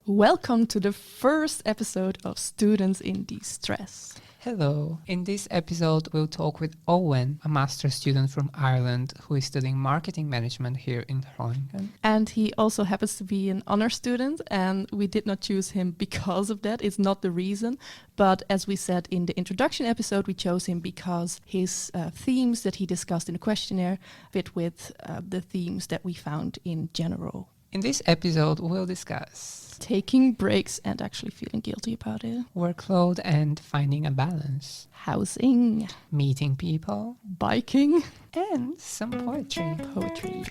Welcome to the first episode of Students in DEstress. Hello. In this episode, we'll talk with Eoin, a master's student from Ireland who is studying marketing management here in Groningen. And he also happens to be an honor student, and we did not choose him because of that. It's not the reason. But as we said in the introduction episode, we chose him because his themes that he discussed in the questionnaire fit with the themes that we found in general. In this episode, we'll discuss taking breaks and actually feeling guilty about it. workload and finding a balance, Housing. meeting people, Biking. and some poetry. Poetry.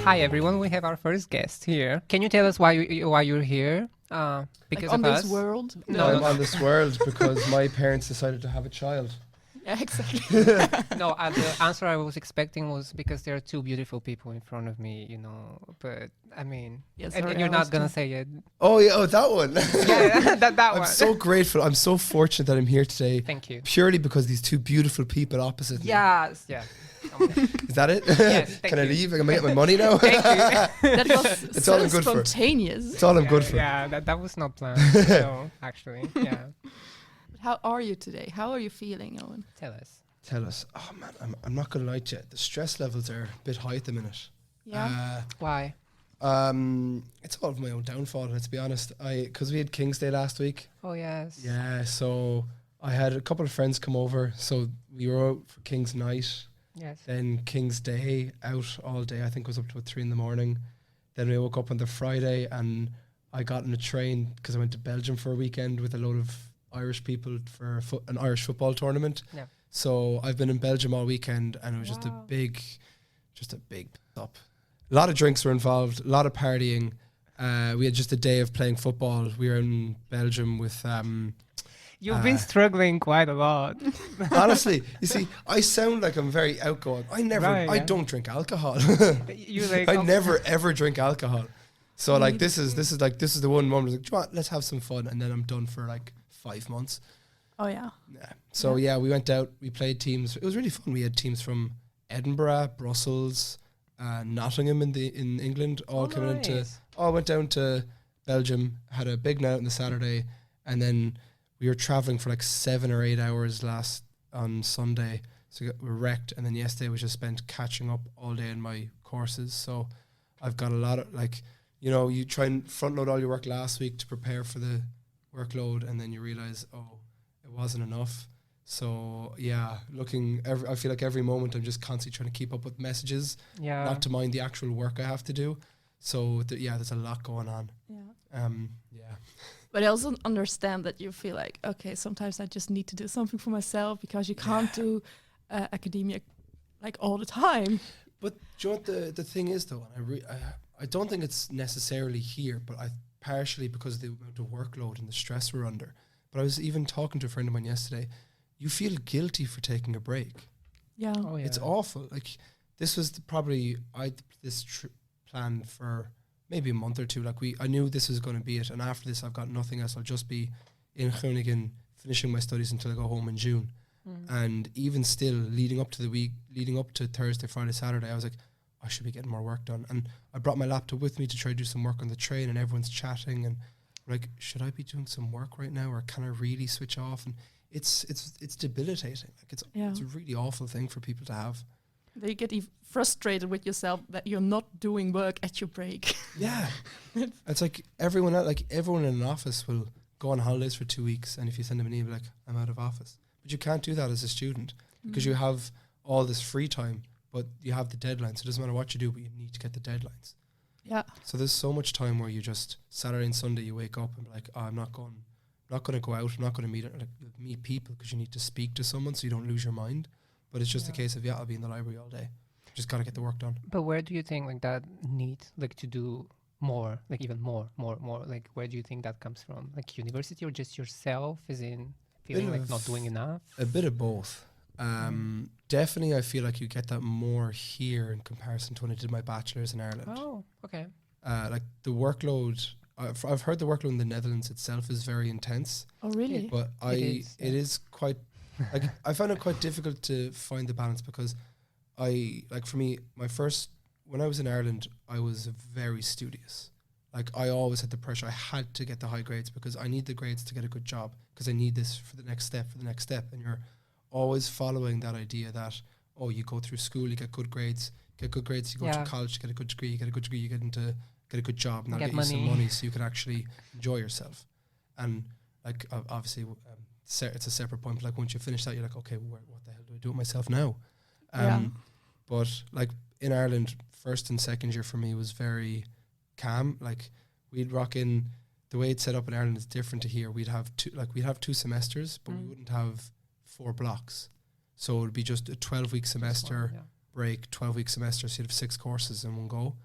Hi everyone, we have our first guest here. Can you tell us why you're here? Because Like on of this us? world. I'm on this world because my parents decided to have a child. Yeah, exactly. No, the answer I was expecting was because there are two beautiful people in front of me, But I mean, Yes, and you're not gonna say it. Oh yeah, that one. Yeah, that I'm one. so grateful. I'm so fortunate that I'm here today. Thank you. Purely because these two beautiful people opposite me. Yes, yeah. Is that it? Yes, thank Can I you. leave? Can I get my money now? Thank you. That was It's so all I'm good for. spontaneous. It's all I'm good for. Yeah, that was not planned. No, actually, yeah. How are you today? How are you feeling, Eoin? Tell us. Tell us. Oh man, I'm not gonna lie to you. The stress levels are a bit high at the minute. Yeah. Why? It's all of my own downfall. Let's be honest. Because we had King's Day last week. Oh yes. Yeah, so I had a couple of friends come over. So we were out for King's Night. Yes. Then King's Day, out all day. I think it was up to 3 a.m. Then we woke up on the Friday and I got on a train because I went to Belgium for a weekend with a load of Irish people for an Irish football tournament. Yeah. So I've been in Belgium all weekend and it was just a Wow. big up. A lot of drinks were involved, a lot of partying. We had just a day of playing football. We were in Belgium with... You've been struggling quite a lot. honestly, you see, I sound like I'm very outgoing. I don't drink alcohol. You like I never ever drink alcohol. So like this is the one moment like, "Do you know what? Let's have some fun," and then I'm done for like 5 months. Oh, yeah. Yeah. So yeah, we went out, we played teams. It was really fun. We had teams from Edinburgh, Brussels, Nottingham in England, all coming into. All went down to Belgium, had a big night on the Saturday, and then we were traveling for like 7 or 8 hours on Sunday. So we were wrecked, and then yesterday was just spent catching up all day in my courses. So I've got a lot of you try and front load all your work last week to prepare for the workload, and then you realize, it wasn't enough. So yeah, I feel like every moment I'm just constantly trying to keep up with messages, not to mind the actual work I have to do. So there's a lot going on. Yeah. Yeah. But I also understand that you feel like, okay, sometimes I just need to do something for myself because you can't do academia like all the time. But do you know what the thing is though? And I don't think it's necessarily here, but partially because of the amount of workload and the stress we're under. But I was even talking to a friend of mine yesterday. You feel guilty for taking a break. Yeah. Oh, yeah. It's awful. Like this was planned for maybe a month or two. Like I knew this was going to be it, and after this, I've got nothing else. I'll just be in Groningen finishing my studies until I go home in June. And even still, leading up to Thursday, Friday, Saturday, I was like, I should be getting more work done. And I brought my laptop with me to try to do some work on the train, and everyone's chatting, and like, should I be doing some work right now, or can I really switch off? And it's debilitating. Like it's a really awful thing for people to have. Then you get frustrated with yourself that you're not doing work at your break. Yeah. It's like everyone in an office will go on holidays for 2 weeks, and if you send them an email like, I'm out of office. But you can't do that as a student because you have all this free time, but you have the deadlines. So it doesn't matter what you do, but you need to get the deadlines. Yeah. So there's so much time where you just Saturday and Sunday you wake up and be like, I'm not going to go out. I'm not going to meet people because you need to speak to someone so you don't lose your mind. But it's just a case of I'll be in the library all day. Just got to get the work done. But where do you think like that need like to do more, like even more? Like where do you think that comes from? Like university or just yourself, as in feeling like not doing enough? A bit of both. Definitely, I feel like you get that more here in comparison to when I did my bachelor's in Ireland. Oh, okay. Like the workload, I've heard the workload in the Netherlands itself is very intense. Oh, really? But it is quite Like I found it quite difficult to find the balance because for me, when I was in Ireland, I was very studious. Like I always had the pressure. I had to get the high grades because I need the grades to get a good job because I need this for the next step, And you're always following that idea that, oh, you go through school, you get good grades, you go to college, you get a good degree, get a good job, and that'll get you some money so you can actually enjoy yourself. And like obviously it's a separate point, but like once you finish that, you're like, okay, what the hell do I do with myself now? But like in Ireland, first and second year for me was very calm. Like we'd rock in, the way it's set up in Ireland is different to here. We'd have two semesters, but we wouldn't have 4 blocks. So it would be just a 12-week semester, break, 12-week semester, so you'd have 6 courses in one go.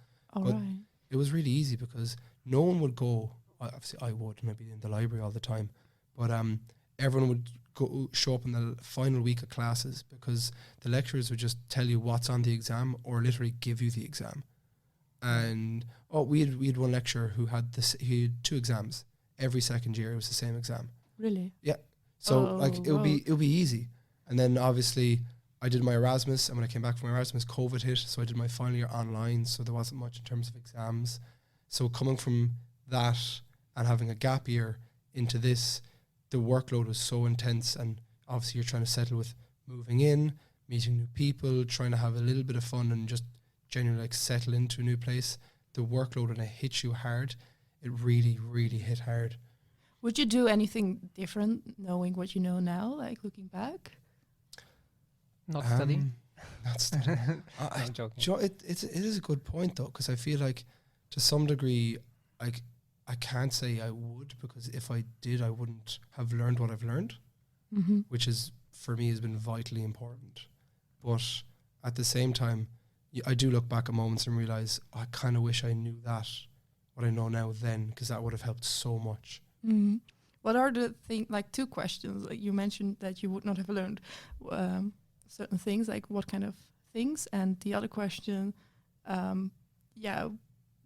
It was really easy because no one would go, obviously I would, and I'd be in the library all the time, but everyone would show up in the final week of classes because the lecturers would just tell you what's on the exam or literally give you the exam. And we had one lecturer who had 2 exams every second year. It was the same exam. Really? Yeah. So it would be easy. And then obviously I did my Erasmus, and when I came back from my Erasmus, COVID hit, so I did my final year online, so there wasn't much in terms of exams. So coming from that and having a gap year into this, the workload was so intense, and obviously you're trying to settle with moving in, meeting new people, trying to have a little bit of fun and just genuinely like settle into a new place. The workload, when it hits you hard, it really, really hit hard. Would you do anything different knowing what you know now, like looking back? Not studying? Not studying. I'm joking. It is a good point though, because I feel like to some degree, like I can't say I would, because if I did, I wouldn't have learned what I've learned, which is for me has been vitally important. But at the same time, I do look back at moments and realize I kind of wish I knew that, what I know now then, because that would have helped so much. What are the things, like 2 questions, like you mentioned that you would not have learned certain things, like what kind of things? And the other question,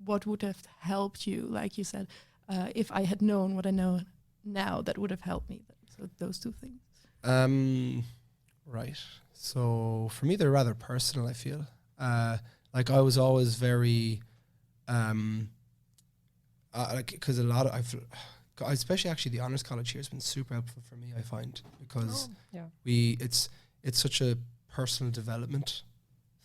what would have helped you? Like you said, if I had known what I know now, that would have helped me. So those 2 things. Right. So for me, they're rather personal, I feel. Like I was always very, because a lot of, especially actually the honours college here has been super helpful for me, I find, because it's such a personal development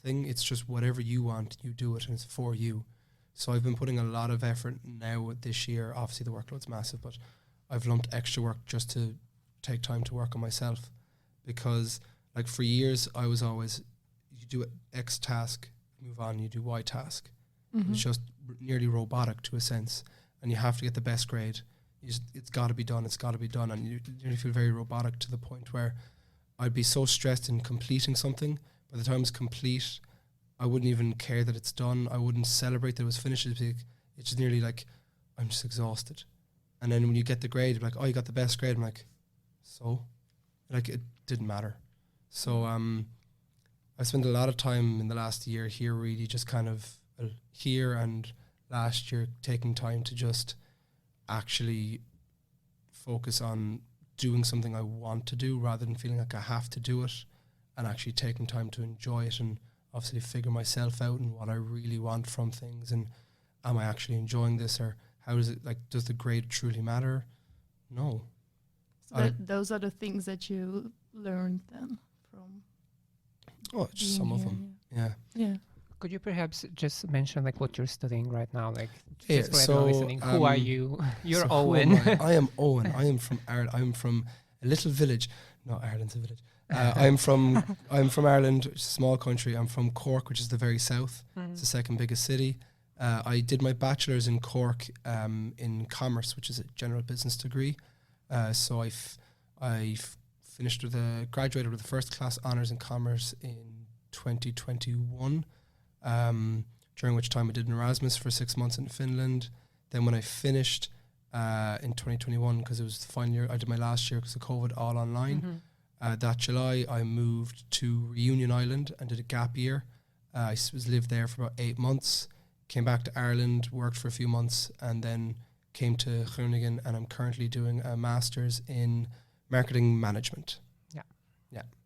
thing. It's just whatever you want, you do it, and it's for you. So I've been putting a lot of effort now this year. Obviously the workload's massive, but I've lumped extra work just to take time to work on myself, because like for years I was always, you do X task, move on, you do Y task. It's just nearly robotic to a sense, and you have to get the best grade. It's got to be done, and you nearly feel very robotic to the point where I'd be so stressed in completing something. By the time it's complete, I wouldn't even care that it's done. I wouldn't celebrate that it was finished. It's just nearly like I'm just exhausted. And then when you get the grade, you're like, oh, you got the best grade. I'm like, so? Like, it didn't matter. So I spent a lot of time in the last year here really just kind of here and last year taking time to just actually focus on doing something I want to do rather than feeling like I have to do it, and actually taking time to enjoy it and obviously figure myself out and what I really want from things, and am I actually enjoying this, or how does it, like, does the grade truly matter? No. So those are the things that you learned then from. Oh, just some of them. Yeah. Could you perhaps just mention like what you're studying right now, like Yeah, just for everyone listening? Who are you? You're Eoin. I am Eoin. I am from Ireland. I'm from a little village. No, Ireland's a village. I'm from Ireland, which is a small country. I'm from Cork, which is the very south. It's the second biggest city. I did my bachelor's in Cork in commerce, which is a general business degree. So I finished with graduated with a first class honours in commerce in 2021. During which time I did an Erasmus for 6 months in Finland. Then when I finished in 2021, because it was the final year, I did my last year because of COVID, all online. That July I moved to Reunion Island and did a gap year. I lived there for about 8 months, came back to Ireland, worked for a few months, and then came to Groningen, and I'm currently doing a master's in marketing management. Yeah.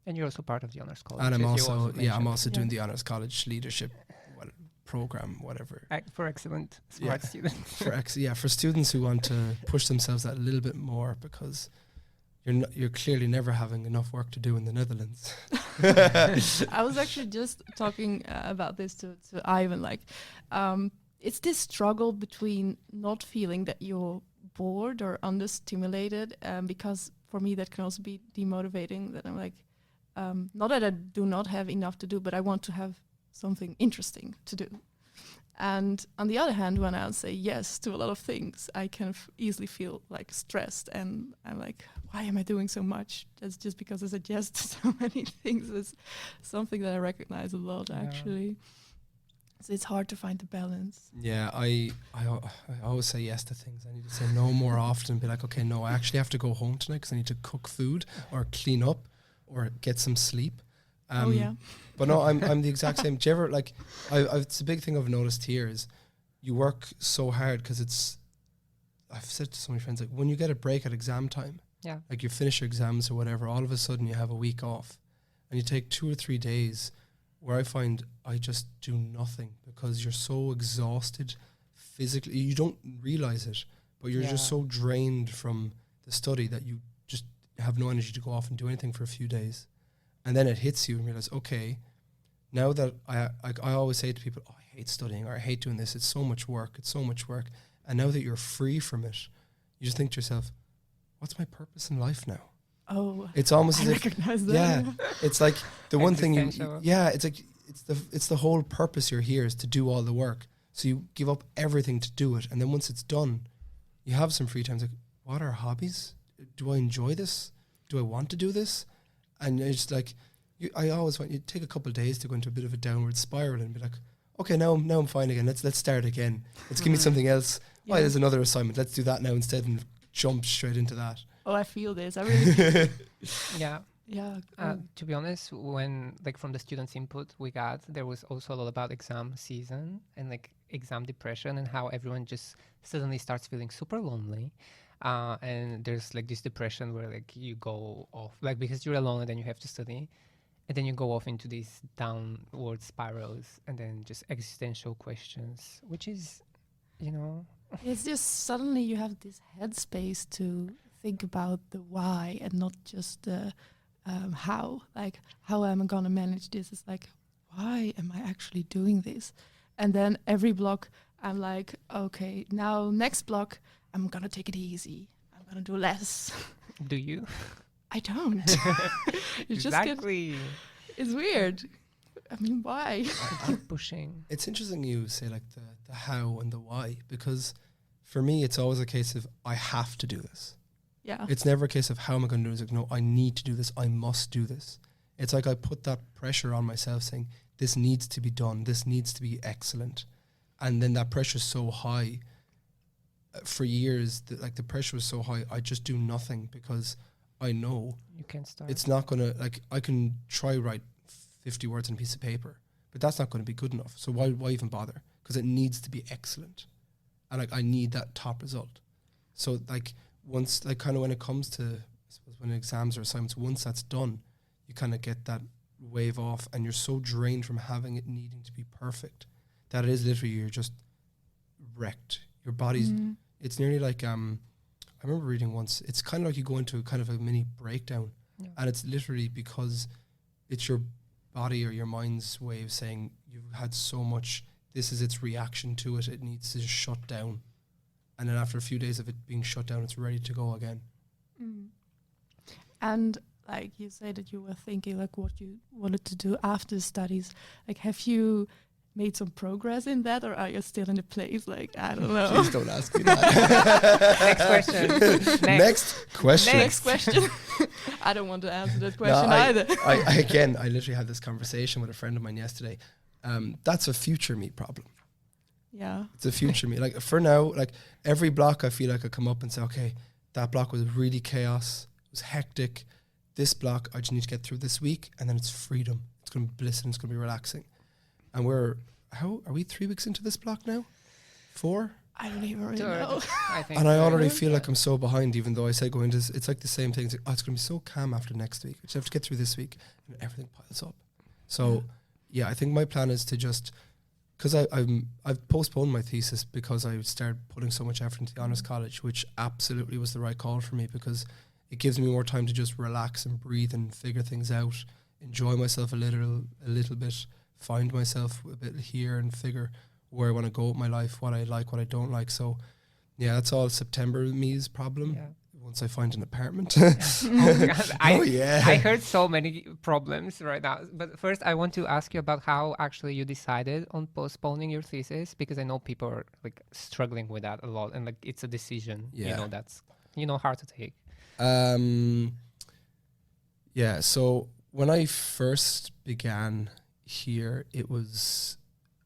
And you're also part of the honors college. And I'm as you also mentioned. doing the honors college leadership program, whatever. For excellent smart students. For students who want to push themselves that little bit more, because you're clearly never having enough work to do in the Netherlands. I was actually just talking about this to Ivan. Like, it's this struggle between not feeling that you're bored or understimulated, because for me that can also be demotivating. That I'm like, not that I do not have enough to do, but I want to have something interesting to do. And on the other hand, when I say yes to a lot of things, I can easily feel like stressed, and I'm like, why am I doing so much? That's just because I said yes to so many things. It's something that I recognize a lot, actually. So it's hard to find the balance. Yeah, I always say yes to things. I need to say no more often. Be like, okay, no, I actually have to go home tonight because I need to cook food or clean up or get some sleep. But no, I'm the exact same. Do you ever, like, it's a big thing I've noticed here is you work so hard because I've said to so many friends, like, when you get a break at exam time, like you finish your exams or whatever, all of a sudden you have a week off and you take 2 or 3 days where I find I just do nothing because you're so exhausted physically. You don't realize it, but you're just so drained from the study that you just have no energy to go off and do anything for a few days. And then it hits you and realize, okay, now that I always say to people, oh, I hate studying or I hate doing this. It's so much work. And now that you're free from it, you just think to yourself, what's my purpose in life now? Oh, it's almost as if, recognize that. Yeah, it's like the one thing Existential. it's like it's the whole purpose you're here is to do all the work. So you give up everything to do it, and then once it's done, you have some free time. It's like, what are hobbies? Do I enjoy this? Do I want to do this? And it's like, I always want you to take a couple of days to go into a bit of a downward spiral and be like, okay, now I'm fine again. Let's start again. Let's give me something else. Yeah. Oh, there's another assignment. Let's do that now instead and jump straight into that. Oh, I feel this. I really. Yeah. Yeah. To be honest, when like from the students' input we got, there was also a lot about exam season and like exam depression and how everyone just suddenly starts feeling super lonely. And there's like this depression where like you go off, like because you're alone and then you have to study. And then you go off into these downward spirals and then just existential questions, which is, It's just suddenly you have this headspace to think about the why and not just the how. Like, how am I going to manage this? It's like, why am I actually doing this? And then every block, I'm like, okay, now next block, I'm going to take it easy. I'm going to do less. Do you? I don't. Exactly. It's weird. I mean, why? Keep pushing. It's interesting you say like the how and the why, because for me it's always a case of I have to do this. Yeah. It's never a case of how am I going to do this. Like, no, I need to do this. I must do this. It's like I put that pressure on myself saying this needs to be done. This needs to be excellent. And then that pressure is so high. For years, the pressure was so high, I just do nothing because I know You can start. it's not going to, like, I can try write 50 words on a piece of paper, but that's not going to be good enough. So why even bother? Because it needs to be excellent. And like, I need that top result. So like once, like kind of when it comes to, I suppose when exams or assignments, once that's done, you kind of get that wave off and you're so drained from having it needing to be perfect that it is literally, you're just wrecked. Your body's, it's nearly like, I remember reading once, it's kind of like you go into a kind of a mini breakdown. Yeah. And it's literally because it's your body or your mind's way of saying you've had so much, this is its reaction to it, it needs to just shut down. And then after a few days of it being shut down, it's ready to go again. And like you say that you were thinking like what you wanted to do after the studies, like have you made some progress in that, or are you still in a place like, I don't know? Please don't ask me that. Next question. Next question. Next question. I don't want to answer that question either. I literally had this conversation with a friend of mine yesterday. That's a future me problem. Yeah. It's a future me. Like for now, like every block I feel like I come up and say, okay, that block was really chaos. It was hectic. This block I just need to get through this week, and then it's freedom. It's going to be bliss and it's going to be relaxing. And are we 3 weeks into this block now? 4? I don't even really Third, know. I think. And I third. already feel like I'm so behind, even though I say going to, it's like the same thing. It's like, oh, it's going to be so calm after next week. I just have to get through this week, and everything piles up. So, yeah, I think my plan is to just, because I've postponed my thesis because I started putting so much effort into the Honours College, which absolutely was the right call for me, because it gives me more time to just relax and breathe and figure things out, enjoy myself a little bit, find myself a bit here and figure where I want to go with my life, what I like, what I don't like. So, yeah, that's all September me's problem. Yeah. Once I find an apartment. Oh my God. yeah. I heard so many problems right now. But first, I want to ask you about how actually you decided on postponing your thesis, because I know people are like struggling with that a lot, and like it's a decision, Yeah. that's hard to take. Yeah. So when I first began here,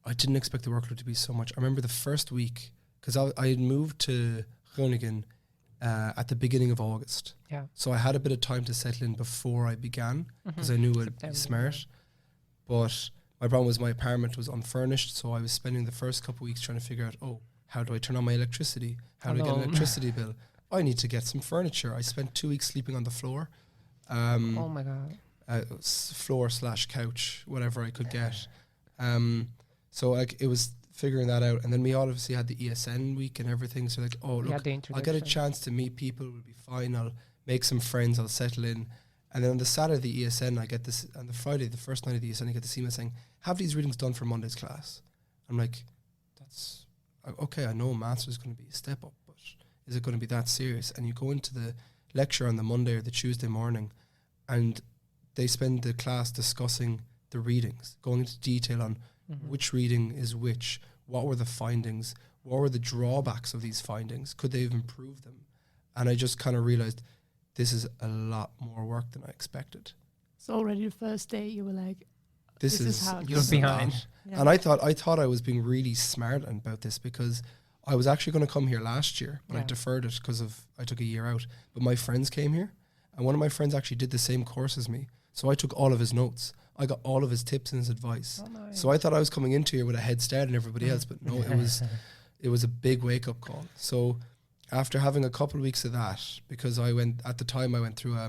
I didn't expect the workload to be so much. I remember the first week, because I had moved to Groningen at the beginning of August. Yeah. So I had a bit of time to settle in before I began, because I knew it'd be smart. But my problem was my apartment was unfurnished, so I was spending the first couple of weeks trying to figure out, how do I turn on my electricity? How do I get an electricity bill? I need to get some furniture. I spent 2 weeks sleeping on the floor. Oh my God. Floor/couch, whatever I could get. So it was figuring that out, and then we obviously had the ESN week and everything. So like, I'll get a chance to meet people. We'll be fine. I'll make some friends. I'll settle in, and then on the Saturday of the ESN, I get this. On the Friday, the first night of the ESN, I get this email saying, "Have these readings done for Monday's class." I'm like, "That's okay. I know maths is going to be a step up, but is it going to be that serious?" And you go into the lecture on the Monday or the Tuesday morning, and they spend the class discussing the readings, going into detail on which reading is which, what were the findings, what were the drawbacks of these findings, could they have improved them? And I just kind of realized this is a lot more work than I expected. So already the first day you were like, This is how You're behind. Yeah. And I thought I was being really smart about this, because I was actually going to come here last year, but I deferred it because I took a year out. But my friends came here, and one of my friends actually did the same course as me. So I took all of his notes. I got all of his tips and his advice. Oh, nice. So I thought I was coming into here with a head start on everybody else, but no, it was a big wake up call. So after having a couple of weeks of that, because I went through I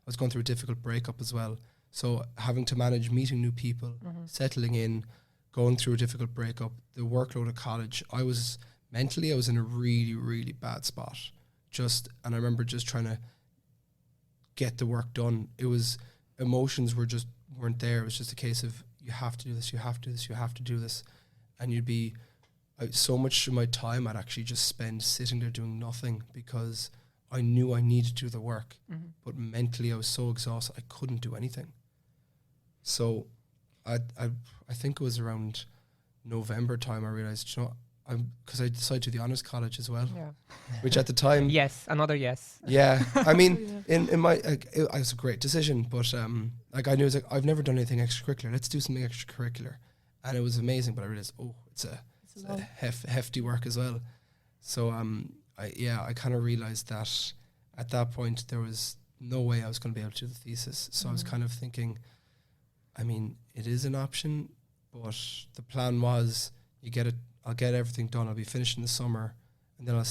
was going through a difficult breakup as well. So having to manage meeting new people, settling in, going through a difficult breakup, the workload of college, I was in a really, really bad spot. And I remember just trying to get the work done. Emotions weren't there. It was just a case of, you have to do this, you have to do this, you have to do this. And so much of my time I'd actually just spend sitting there doing nothing, because I knew I needed to do the work. But mentally I was so exhausted I couldn't do anything. So I think it was around November time I realized, because I decided to do the Honours College as well, which at the time, another yes. Yeah, I mean, in my it was a great decision, but I knew, I've never done anything extracurricular. Let's do something extracurricular, and it was amazing. But I realized, it's a hefty work as well. So I kind of realized that at that point there was no way I was going to be able to do the thesis. So I was kind of thinking, I mean, it is an option, but the plan was, I'll get everything done. I'll be finished in the summer, and then I'll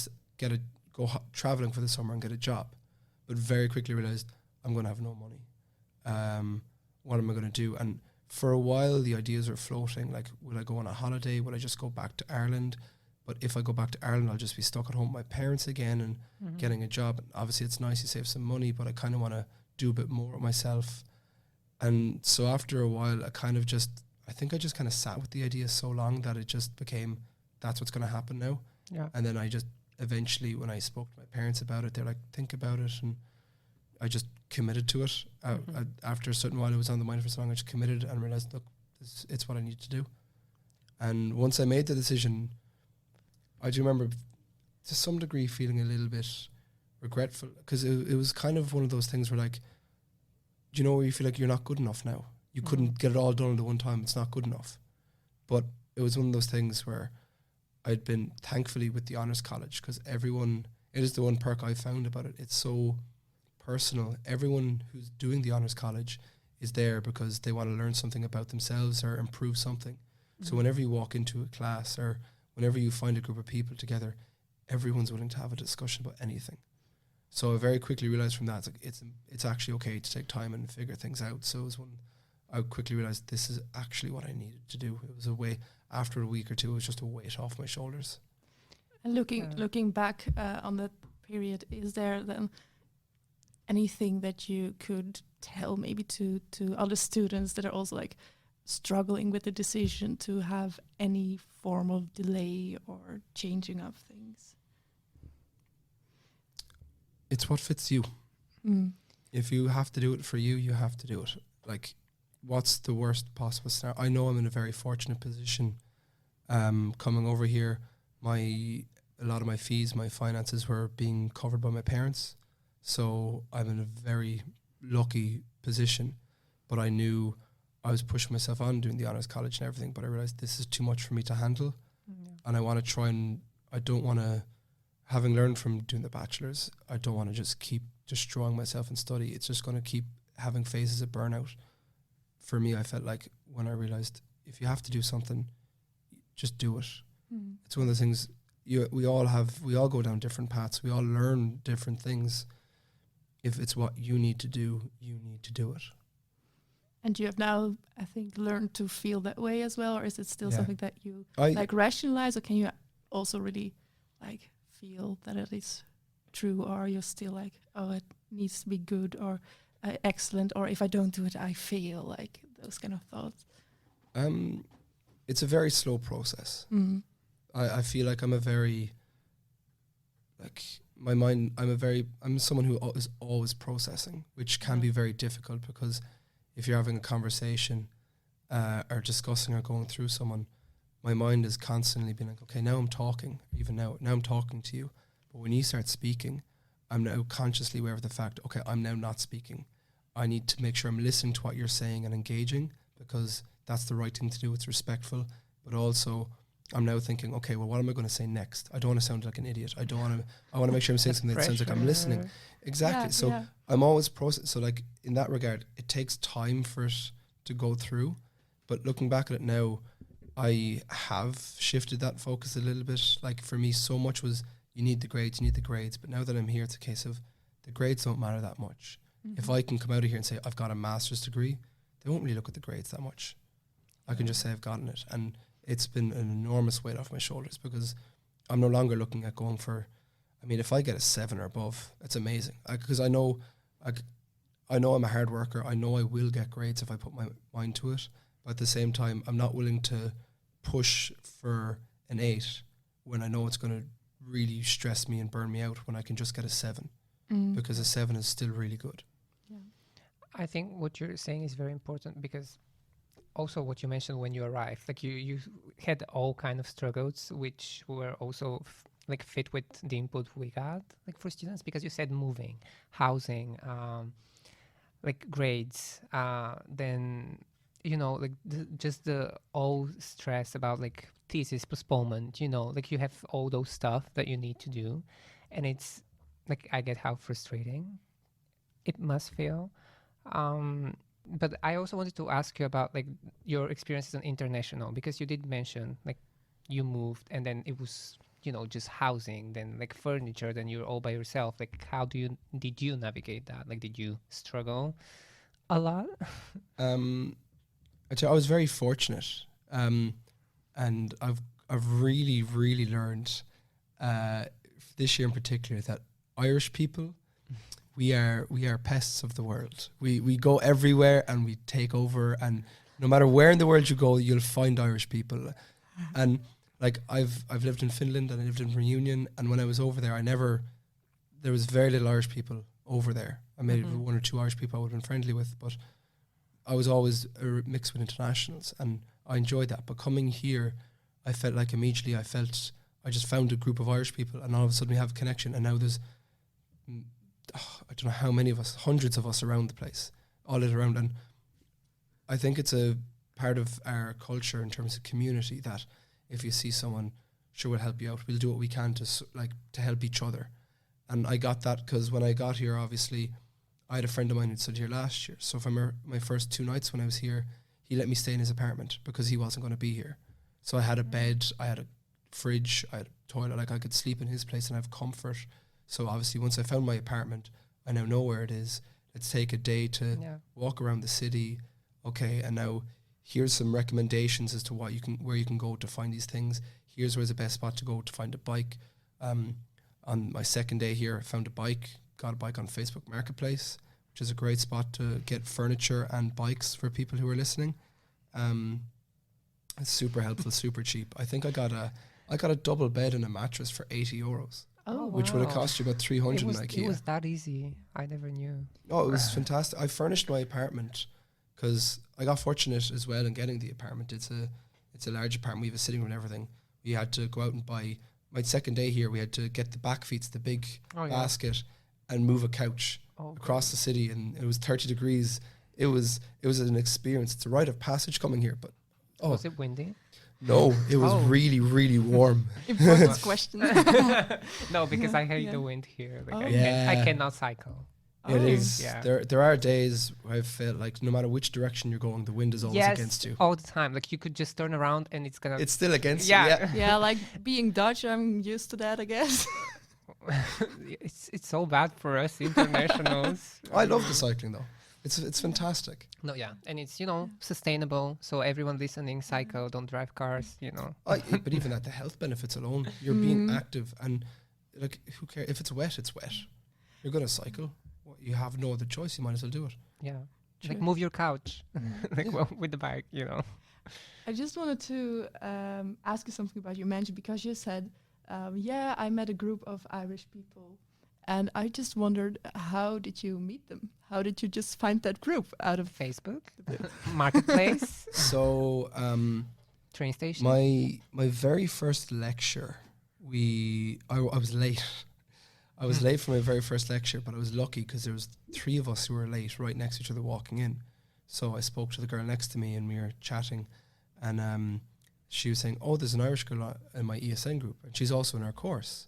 go traveling for the summer and get a job. But very quickly realized I'm going to have no money. What am I going to do? And for a while, the ideas were floating. Like, will I go on a holiday? Will I just go back to Ireland? But if I go back to Ireland, I'll just be stuck at home with my parents again and getting a job. And obviously, it's nice, you save some money, but I kind of want to do a bit more with myself. And so after a while, I think I just kind of sat with the idea so long that it just became, that's what's going to happen now. Yeah. And then I just eventually, when I spoke to my parents about it, they're like, think about it. And I just committed to it. After a certain while, it was on the mind for so long, I just committed and realized, look, it's what I need to do. And once I made the decision, I do remember to some degree feeling a little bit regretful, because it was kind of one of those things where, like, do you know where you feel like you're not good enough now? You couldn't get it all done at one time. It's not good enough. But it was one of those things where I'd been, thankfully, with the Honours College, because it is the one perk I found about it. It's so personal. Everyone who's doing the Honours College is there because they want to learn something about themselves or improve something. So whenever you walk into a class or whenever you find a group of people together, everyone's willing to have a discussion about anything. So I very quickly realized from that, it's actually okay to take time and figure things out. So it was when I quickly realized this is actually what I needed to do. It was a way, after a week or two, it was just a weight off my shoulders. And looking back on that period, is there then anything that you could tell maybe to other students that are also like struggling with the decision to have any form of delay or changing of things? It's what fits you. If you have to do it for you, you have to do it. Like, what's the worst possible scenario? I know I'm in a very fortunate position. Coming over here, a lot of my fees, my finances were being covered by my parents. So I'm in a very lucky position. But I knew I was pushing myself on doing the honours college and everything, but I realised this is too much for me to handle. And I want to try and, I don't want to, having learned from doing the bachelor's, I don't want to just keep destroying myself in study. It's just going to keep having phases of burnout. For me, I felt like when I realised if you have to do something, just do it. It's one of those things, we all go down different paths. We all learn different things. If it's what you need to do, you need to do it. And you have now, I think, learned to feel that way as well, or is it still something that you like rationalize, or can you also really like feel that it is true, or you're still like, oh, it needs to be good or excellent, or if I don't do it, I fail, like those kind of thoughts? It's a very slow process. I feel like I'm a very, like, my mind, I'm someone who is always processing, which can be very difficult, because if you're having a conversation or discussing or going through someone, my mind is constantly being like, okay, now I'm talking, even now I'm talking to you. But when you start speaking, I'm now consciously aware of the fact, okay, I'm now not speaking. I need to make sure I'm listening to what you're saying and engaging, because that's the right thing to do. It's respectful. But also, I'm now thinking, okay, well, what am I going to say next? I don't want to sound like an idiot. I want to make sure I'm saying something that sounds like I'm listening. Exactly. I'm always processing. So like in that regard, it takes time for it to go through. But looking back at it now, I have shifted that focus a little bit. Like for me, so much was you need the grades. But now that I'm here, it's a case of the grades don't matter that much. If I can come out of here and say I've got a master's degree, they won't really look at the grades that much. I can just say I've gotten it. And it's been an enormous weight off my shoulders, because I'm no longer looking at going for, I mean, if I get a 7 or above, it's amazing. Because I know I'm a hard worker. I know I will get grades if I put my mind to it. But at the same time, I'm not willing to push for an 8 when I know it's going to really stress me and burn me out when I can just get a 7, because a 7 is still really good. Yeah. I think what you're saying is very important, because also what you mentioned when you arrived, like you had all kind of struggles, which were also like fit with the input we got, like for students, because you said moving, housing, like grades, then, you know, like just the all stress about like thesis postponement, you know, like you have all those stuff that you need to do. And it's like, I get how frustrating it must feel. But I also wanted to ask you about like your experience as an international, because you did mention like you moved and then it was, you know, just housing, then like furniture, then you're all by yourself. Like how did you navigate that? Like did you struggle a lot? I'd say I was very fortunate, and I've really, really learned this year in particular that Irish people, we are pests of the world. We go everywhere and we take over, and no matter where in the world you go, you'll find Irish people. And like I've lived in Finland and I lived in Reunion, and when I was over there, there was very little Irish people over there. I made 1 or 2 Irish people I would have been friendly with, but I was always mixed with internationals, and I enjoyed that. But coming here, I felt like immediately I just found a group of Irish people, and all of a sudden we have a connection, and now there's I don't know how many of us, hundreds of us around the place, all lit around. And I think it's a part of our culture in terms of community that if you see someone, sure, we'll help you out. We'll do what we can to help each other. And I got that because when I got here, obviously, I had a friend of mine who'd studied here last year. So for my first 2 nights when I was here, he let me stay in his apartment because he wasn't going to be here. So I had a bed, I had fridge, I had a toilet, like I could sleep in his place and have comfort. So obviously once I found my apartment, I now know where it is. Let's take a day to walk around the city. Okay, and now here's some recommendations as to where you can go to find these things. Here's where's the best spot to go to find a bike. On my second day here, I found a bike, got a bike on Facebook Marketplace, which is a great spot to get furniture and bikes for people who are listening. It's super helpful, super cheap. I think I got a double bed and a mattress for €80. Oh, which would have cost you about 300 in IKEA. It was that easy. I never knew. Oh, it was fantastic. I furnished my apartment because I got fortunate as well in getting the apartment. It's a large apartment. We have a sitting room and everything. We had to go out and buy. My second day here, we had to get the back feeds, the big basket, and move a couch across the city. And it was 30 degrees. It was an experience. It's a rite of passage coming here. But was it windy? No, it was really, really warm. Important question. No, because I hate the wind here. Like I cannot cycle. It is. Yeah. There are days where I felt like no matter which direction you're going, the wind is always against you. All the time. Like you could just turn around and it's still against you. Yeah, like being Dutch, I'm used to that, I guess. It's so bad for us internationals. I love the cycling though. It's fantastic. No, and it's sustainable. So everyone listening, cycle, don't drive cars. But even at the health benefits alone, you're being active, and like who cares if it's wet? It's wet. You're gonna cycle. You have no other choice. You might as well do it. Yeah, like move your couch, with the bike. I just wanted to ask you something about you mentioned because you said, I met a group of Irish people. And I just wondered, how did you meet them? How did you just find that group out of Facebook, Marketplace? So, train station. My very first lecture, I was late. I was late for my very first lecture, but I was lucky because there was 3 of us who were late, right next to each other, walking in. So I spoke to the girl next to me, and we were chatting, and she was saying, "Oh, there's an Irish girl in my ESN group, and she's also in our course."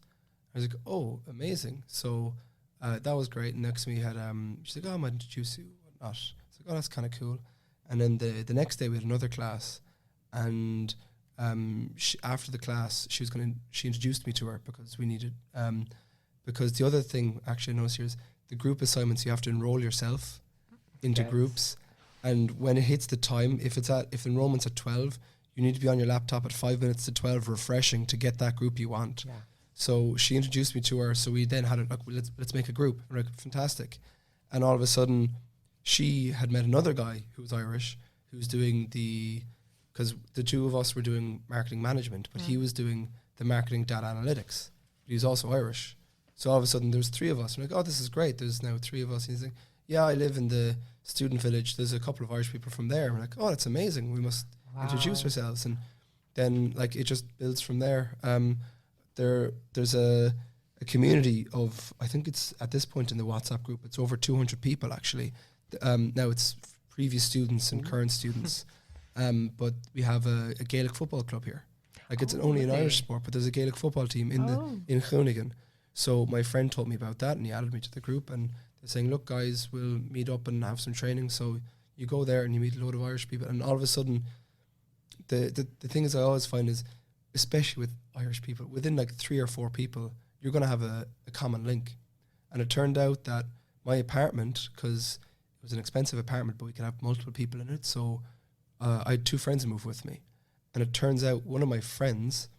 I was like, "Oh, amazing!" So that was great. And next to me had she's like, "Oh, I might introduce you, whatnot." I was like, "Oh, that's kind of cool." And then the next day we had another class, and after the class she introduced me to her because we needed because the other thing actually I noticed here is the group assignments. You have to enroll yourself into groups, and when it hits the time, if enrollment's at 12, you need to be on your laptop at 5 minutes to 12 refreshing to get that group you want. Yeah. So she introduced me to her. So we then had it like, let's make a group. We're like, fantastic. And all of a sudden, she had met another guy who was Irish, who was doing because the 2 of us were doing marketing management, but he was doing the marketing data analytics. But he was also Irish. So all of a sudden, there's 3 of us. We're like, oh, this is great. There's now 3 of us. And he's like, yeah, I live in the student village. There's a couple of Irish people from there. And we're like, oh, that's amazing. We must introduce ourselves. And then like it just builds from there. There's a community of, I think it's at this point in the WhatsApp group, it's over 200 people actually. Now it's previous students and current students. But we have a Gaelic football club here. Like it's only an Irish sport, but there's a Gaelic football team in Groningen. So my friend told me about that and he added me to the group, and they're saying, look guys, we'll meet up and have some training. So you go there and you meet a load of Irish people, and all of a sudden the thing is I always find is, especially with Irish people, within like 3 or 4 people, you're going to have a common link. And it turned out that my apartment, because it was an expensive apartment, but we could have multiple people in it. So I had 2 friends move with me. And it turns out one of my friends,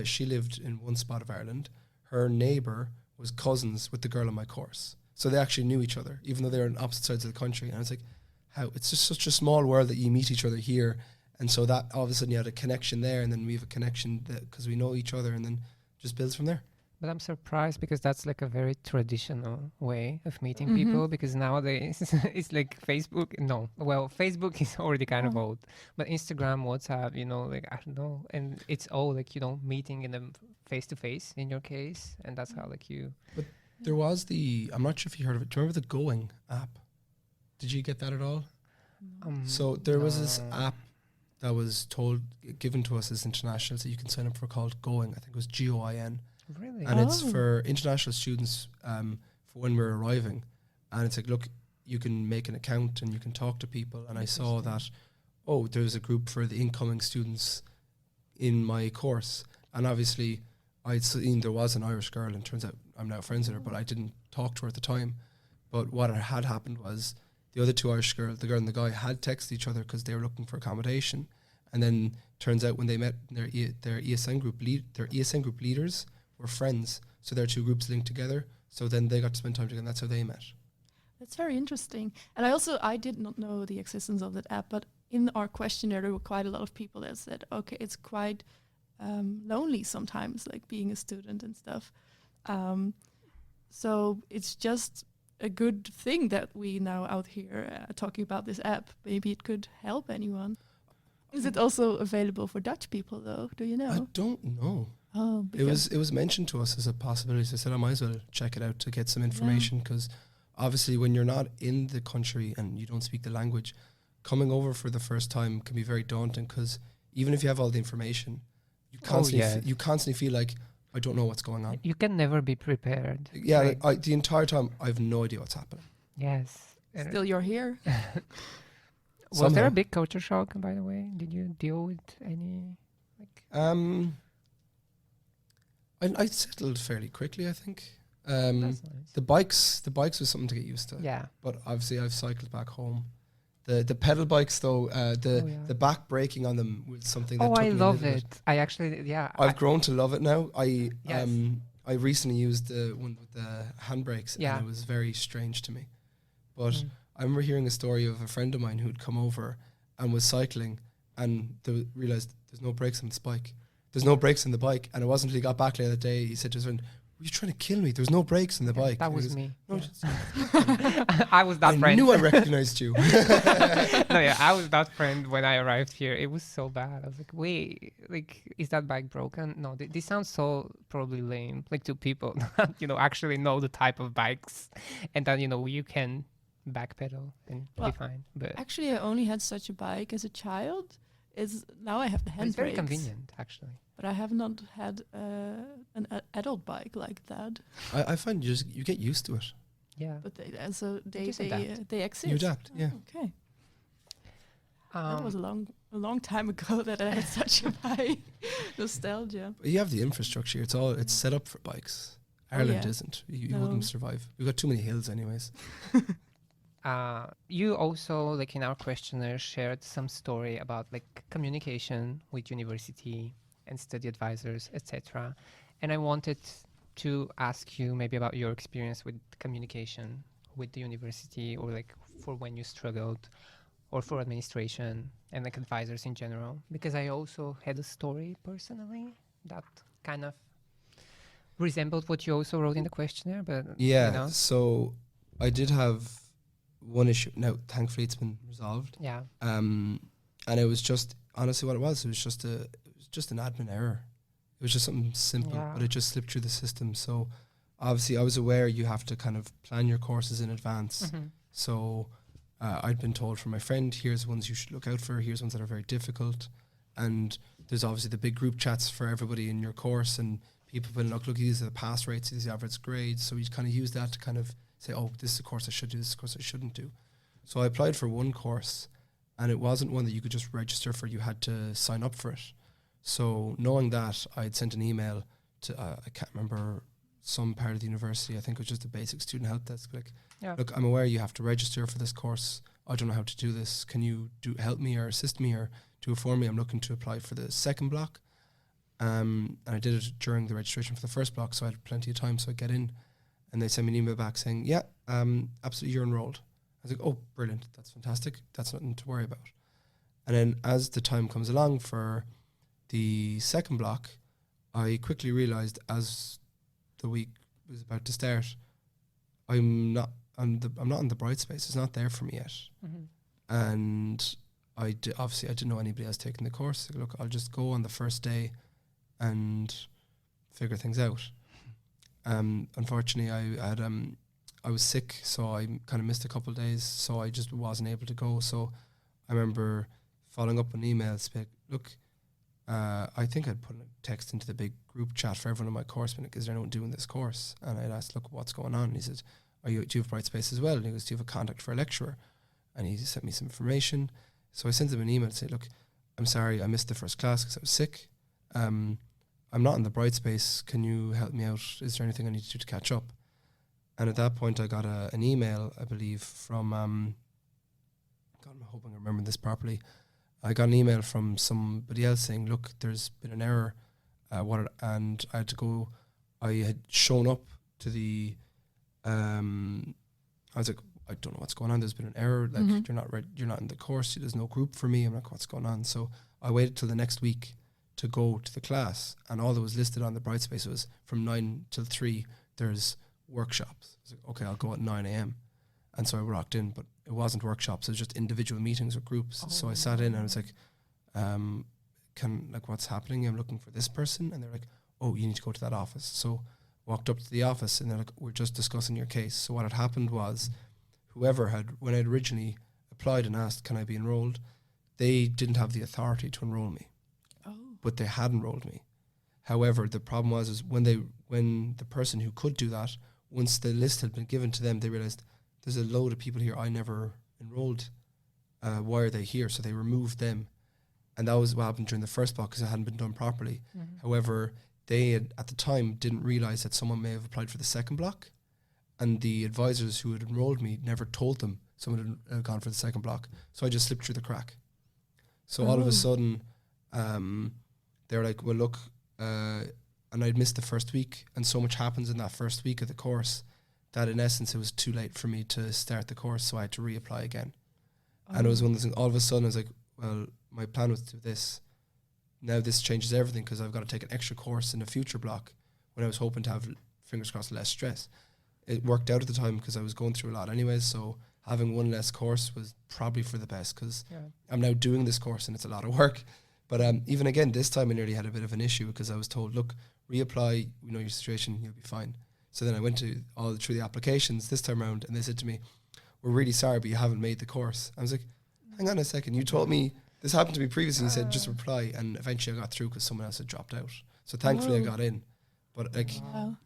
she lived in one spot of Ireland. Her neighbour was cousins with the girl on my course. So they actually knew each other, even though they were on opposite sides of the country. And I was like, how? It's just such a small world that you meet each other here. And so that all of a sudden you had a connection there, and then we have a connection because we know each other, and then just builds from there. But I'm surprised because that's like a very traditional way of meeting people, because nowadays it's like Facebook. No, well, Facebook is already kind of old, but Instagram, WhatsApp, like I don't know. And it's all like, meeting in them face to face in your case. And that's how like you. But there was I'm not sure if you heard of it. Do you remember the Going app? Did you get that at all? So there was this app that was given to us as internationals that you can sign up for, called Going. I think it was GOIN. Really? And it's for international students for when we're arriving. And it's like, look, you can make an account and you can talk to people. And I saw that, there's a group for the incoming students in my course. And obviously I'd seen there was an Irish girl, and turns out I'm now friends with her, but I didn't talk to her at the time. But what had happened was the other two Irish girls, the girl and the guy, had texted each other because they were looking for accommodation. And then turns out when they met, their ESN group leaders were friends. So their two groups linked together. So then they got to spend time together, and that's how they met. That's very interesting. And I did not know the existence of that app, but in our questionnaire, there were quite a lot of people that said, okay, it's quite lonely sometimes, like being a student and stuff. So it's just a good thing that we now out here talking about this app. Maybe it could help anyone. Is it also available for Dutch people though? Do you know? I don't know. Oh, it was mentioned to us as a possibility. So I said I might as well check it out to get some information, because obviously when you're not in the country and you don't speak the language, coming over for the first time can be very daunting, because even if you have all the information, you constantly feel like, I don't know what's going on. You can never be prepared. Yeah, like, the entire time I have no idea what's happening. Yes. Still you're here. Was there a big culture shock, by the way? Did you deal with any? I settled fairly quickly, I think. That's nice. The bikes was something to get used to. Yeah. But obviously I've cycled back home. The pedal bikes though, the back braking on them was something that took me I a love little it. bit. I actually, I've grown to love it now. Yes. I recently used the one with the handbrakes, and it was very strange to me. But I remember hearing a story of a friend of mine who'd come over and was cycling, and realised there's no brakes on this bike. There's no brakes on the bike, and it wasn't until he got back later that day he said to his friend, "Were you trying to kill me? There's no brakes on the bike." That was me. No, I was that friend. I knew I recognized you. I was that friend when I arrived here. It was so bad. I was like, wait, like, is that bike broken? No, this sounds so probably lame, like, to people that, actually know the type of bikes, and that, you can backpedal and be fine. But actually, I only had such a bike as a child. Now I have the handbrakes. It's very convenient, actually. But I have not had an adult bike like that. I find you get used to it. Yeah. But they exist. You adapt, yeah. Okay. That was a long time ago that I had such a bike. Nostalgia. But you have the infrastructure. It's set up for bikes. Ireland isn't. You wouldn't survive. We've got too many hills anyways. You also, like, in our questionnaire, shared some story about, like, communication with university and study advisors, etc. And I wanted to ask you maybe about your experience with communication with the university, or like for when you struggled, or for administration and like advisors in general, because I also had a story personally that kind of resembled what you also wrote in the questionnaire. But so I did have one issue. Now, thankfully, it's been resolved. Yeah. And it was just honestly what it was. It was just an admin error. It was just something simple, but it just slipped through the system. So obviously, I was aware you have to kind of plan your courses in advance. Mm-hmm. So I'd been told from my friend, here's ones you should look out for. Here's ones that are very difficult. And there's obviously the big group chats for everybody in your course, and people will look, these are the pass rates, these are the average grades. So you kind of use that to kind of say, oh, this is a course I should do, this is a course I shouldn't do. So I applied for one course, and it wasn't one that you could just register for. You had to sign up for it. So knowing that, I had sent an email to, I can't remember, some part of the university, I think it was just the basic student help desk, like, look, I'm aware you have to register for this course. I don't know how to do this. Can you help me or assist me or do it for me? I'm looking to apply for the second block. And I did it during the registration for the first block, so I had plenty of time, so I get in. And they sent me an email back saying, absolutely, you're enrolled. I was like, oh, brilliant, that's fantastic. That's nothing to worry about. And then as the time comes along for the second block, I quickly realised as the week was about to start, I'm not on the Brightspace. It's not there for me yet. Mm-hmm. And I didn't know anybody else taking the course. Like, look, I'll just go on the first day and figure things out. Unfortunately, I was sick, so I kind of missed a couple of days, so I just wasn't able to go. So I remember following up on emails, like, look, I think I'd put a text into the big group chat for everyone in my course, like, is there anyone doing this course? And I'd asked, look, what's going on? And he said, do you have Brightspace as well? And he goes, do you have a contact for a lecturer? And he sent me some information. So I sent him an email to say, look, I'm sorry, I missed the first class because I was sick. I'm not in the bright space. Can you help me out? Is there anything I need to do to catch up? And at that point, I got an email, I believe, from, God, I'm hoping I remember this properly. I got an email from somebody else saying, look, there's been an error. And I had to go, I had shown up to the, I was like, I don't know what's going on. There's been an error. Like, you're not in the course. There's no group for me. I'm like, what's going on? So I waited till the next week to go to the class, and all that was listed on the Brightspace was from 9 till 3, there's workshops. I was like, okay, I'll go at 9 a.m. And so I rocked in, but it wasn't workshops. It was just individual meetings or groups. So I sat in and I was like, what's happening? I'm looking for this person. And they're like, oh, you need to go to that office. So walked up to the office and they're like, we're just discussing your case. So what had happened was whoever when I'd originally applied and asked, can I be enrolled? They didn't have the authority to enroll me, but they had enrolled me. However, the problem was when the person who could do that, once the list had been given to them, they realized there's a load of people here I never enrolled. Why are they here? So they removed them. And that was what happened during the first block because it hadn't been done properly. However, they had, at the time, didn't realize that someone may have applied for the second block. And the advisors who had enrolled me never told them someone had gone for the second block. So I just slipped through the crack. So all of a sudden, they were like, well, look, and I'd missed the first week. And so much happens in that first week of the course that in essence, it was too late for me to start the course. So I had to reapply again. And it was one of those things, all of a sudden I was like, well, my plan was to do this. Now this changes everything because I've got to take an extra course in a future block when I was hoping to have, fingers crossed, less stress. It worked out at the time because I was going through a lot anyways, so having one less course was probably for the best because I'm now doing this course and it's a lot of work. But even again, this time I nearly had a bit of an issue because I was told, look, reapply, we know your situation, you'll be fine. So then I went through the applications this time around and they said to me, we're really sorry, but you haven't made the course. I was like, hang on a second, you told me this happened to me previously. You said just reply, and eventually I got through because someone else had dropped out. So thankfully I got in. But like,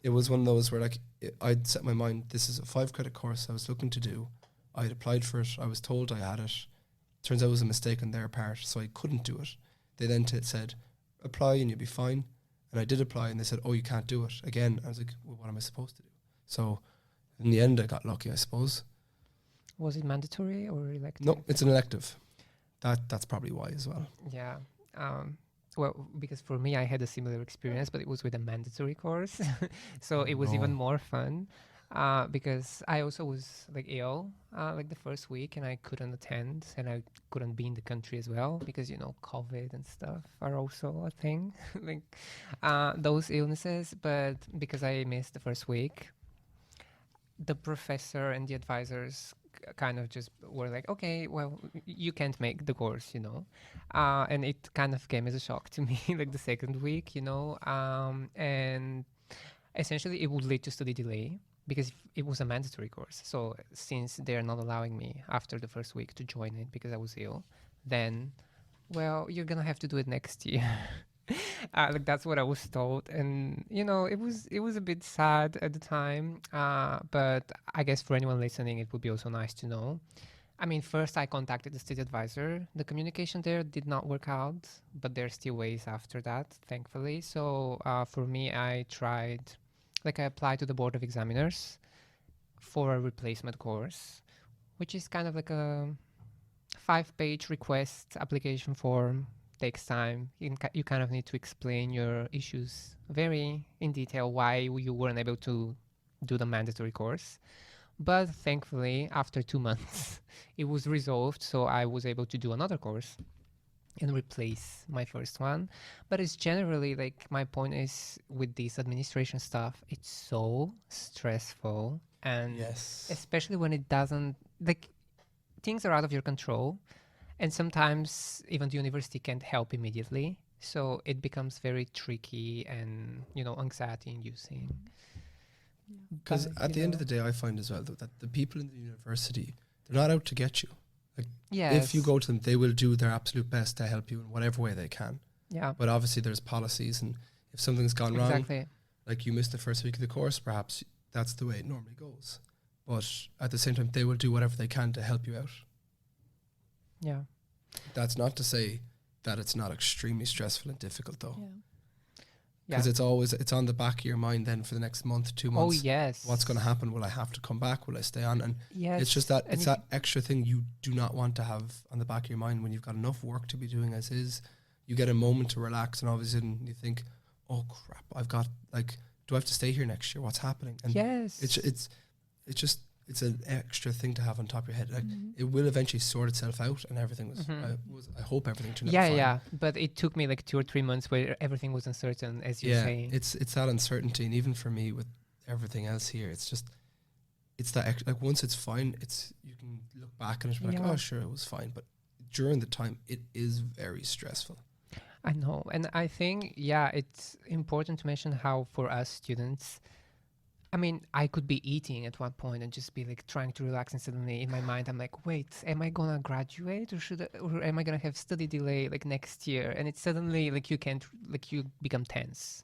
it was one of those where like I'd set my mind, this is a 5-credit course I was looking to do. I had applied for it. I was told I had it. Turns out it was a mistake on their part, so I couldn't do it. They then said, apply and you'll be fine. And I did apply, and they said, oh, you can't do it again. I was like, well, what am I supposed to do? So in the end, I got lucky, I suppose. Was it mandatory or elective? No, it's an elective. That's probably why as well. Yeah. Well, because for me, I had a similar experience, but it was with a mandatory course. So it was even more fun because I also was like ill like the first week and I couldn't attend and I couldn't be in the country as well because, you know, COVID and stuff are also a thing, like those illnesses. But because I missed the first week, the professor and the advisors kind of just were like, okay, well, you can't make the course, you know. And it kind of came as a shock to me, like the second week, you know. And essentially it would lead to study delay because it was a mandatory course. So since they're not allowing me after the first week to join it because I was ill, then, well, you're going to have to do it next year. Like that's what I was told, and you know it was a bit sad at the time, but I guess for anyone listening it would be also nice to know. I mean, first I contacted the state advisor. The communication there did not work out, but there's still ways after that, thankfully. So for me, I applied to the board of examiners for a replacement course, which is kind of like a 5-page request application form. Takes time. You kind of need to explain your issues very in detail why you weren't able to do the mandatory course. But thankfully, after 2 months, it was resolved. So I was able to do another course and replace my first one. But it's generally like my point is with this administration stuff, it's so stressful. And especially when it doesn't, like things are out of your control. And sometimes even the university can't help immediately. So it becomes very tricky and, you know, anxiety-inducing. Because at the end of the day, I find as well that the people in the university, they're not out to get you. Like, if you go to them, they will do their absolute best to help you in whatever way they can. Yeah. But obviously there's policies, and if something's gone wrong, like you missed the first week of the course, perhaps that's the way it normally goes. But at the same time, they will do whatever they can to help you out. Yeah. That's not to say that it's not extremely stressful and difficult, though. Yeah. because it's on the back of your mind then for the next month, 2 months. Oh yes. What's going to happen? Will I have to come back? Will I stay on? And Yes. it's just that it's that extra thing you do not want to have on the back of your mind when you've got enough work to be doing as is. You get a moment to relax, and all of a sudden you think, "Oh crap! I've got like, do I have to stay here next year? What's happening?" And yes. it's an extra thing to have on top of your head. Like it will eventually sort itself out, and everything I hope everything turned out fine. Yeah. But it took me like 2 or 3 months where everything was uncertain, as you're saying. It's that uncertainty, and even for me with everything else here, it's that like once it's fine, you can look back and it's like, oh sure, it was fine. But during the time, it is very stressful. I know, and I think it's important to mention how for us students, I mean, I could be eating at one point and just be like trying to relax, and suddenly in my mind I'm like, wait, am I gonna graduate or am I gonna have study delay like next year? And it's suddenly like you can't, like you become tense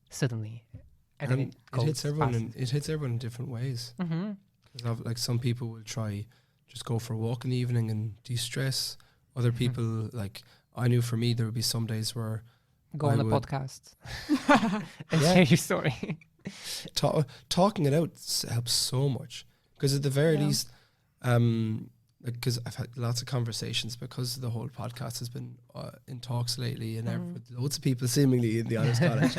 suddenly, and then it hits everyone. It hits everyone in different ways. Because like some people will try just go for a walk in the evening and de-stress. Other people, like I knew for me, there would be some days where go on a podcast and share your story. Talking it out helps so much, because at the very least, because I've had lots of conversations, because the whole podcast has been in talks lately, and with loads of people seemingly in the Honors College.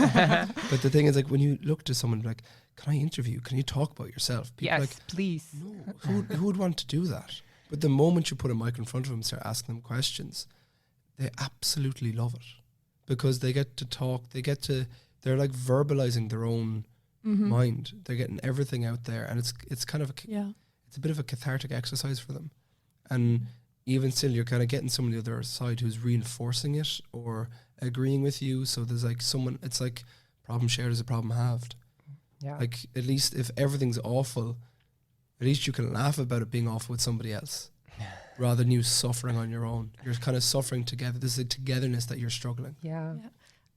But the thing is, like when you look to someone like, can I interview? Can you talk about yourself? People yes, like, please. No, who would want to do that? But the moment you put a mic in front of them and start asking them questions, they absolutely love it, because they get to talk. They're like verbalizing their own mind. They're getting everything out there, and it's kind of it's a bit of a cathartic exercise for them. And even still, you're kind of getting someone on the other side who's reinforcing it or agreeing with you. So there's like someone, it's like problem shared is a problem halved. Yeah. Like at least if everything's awful, at least you can laugh about it being awful with somebody else rather than you suffering on your own. You're kind of suffering together. This is a togetherness that you're struggling. Yeah.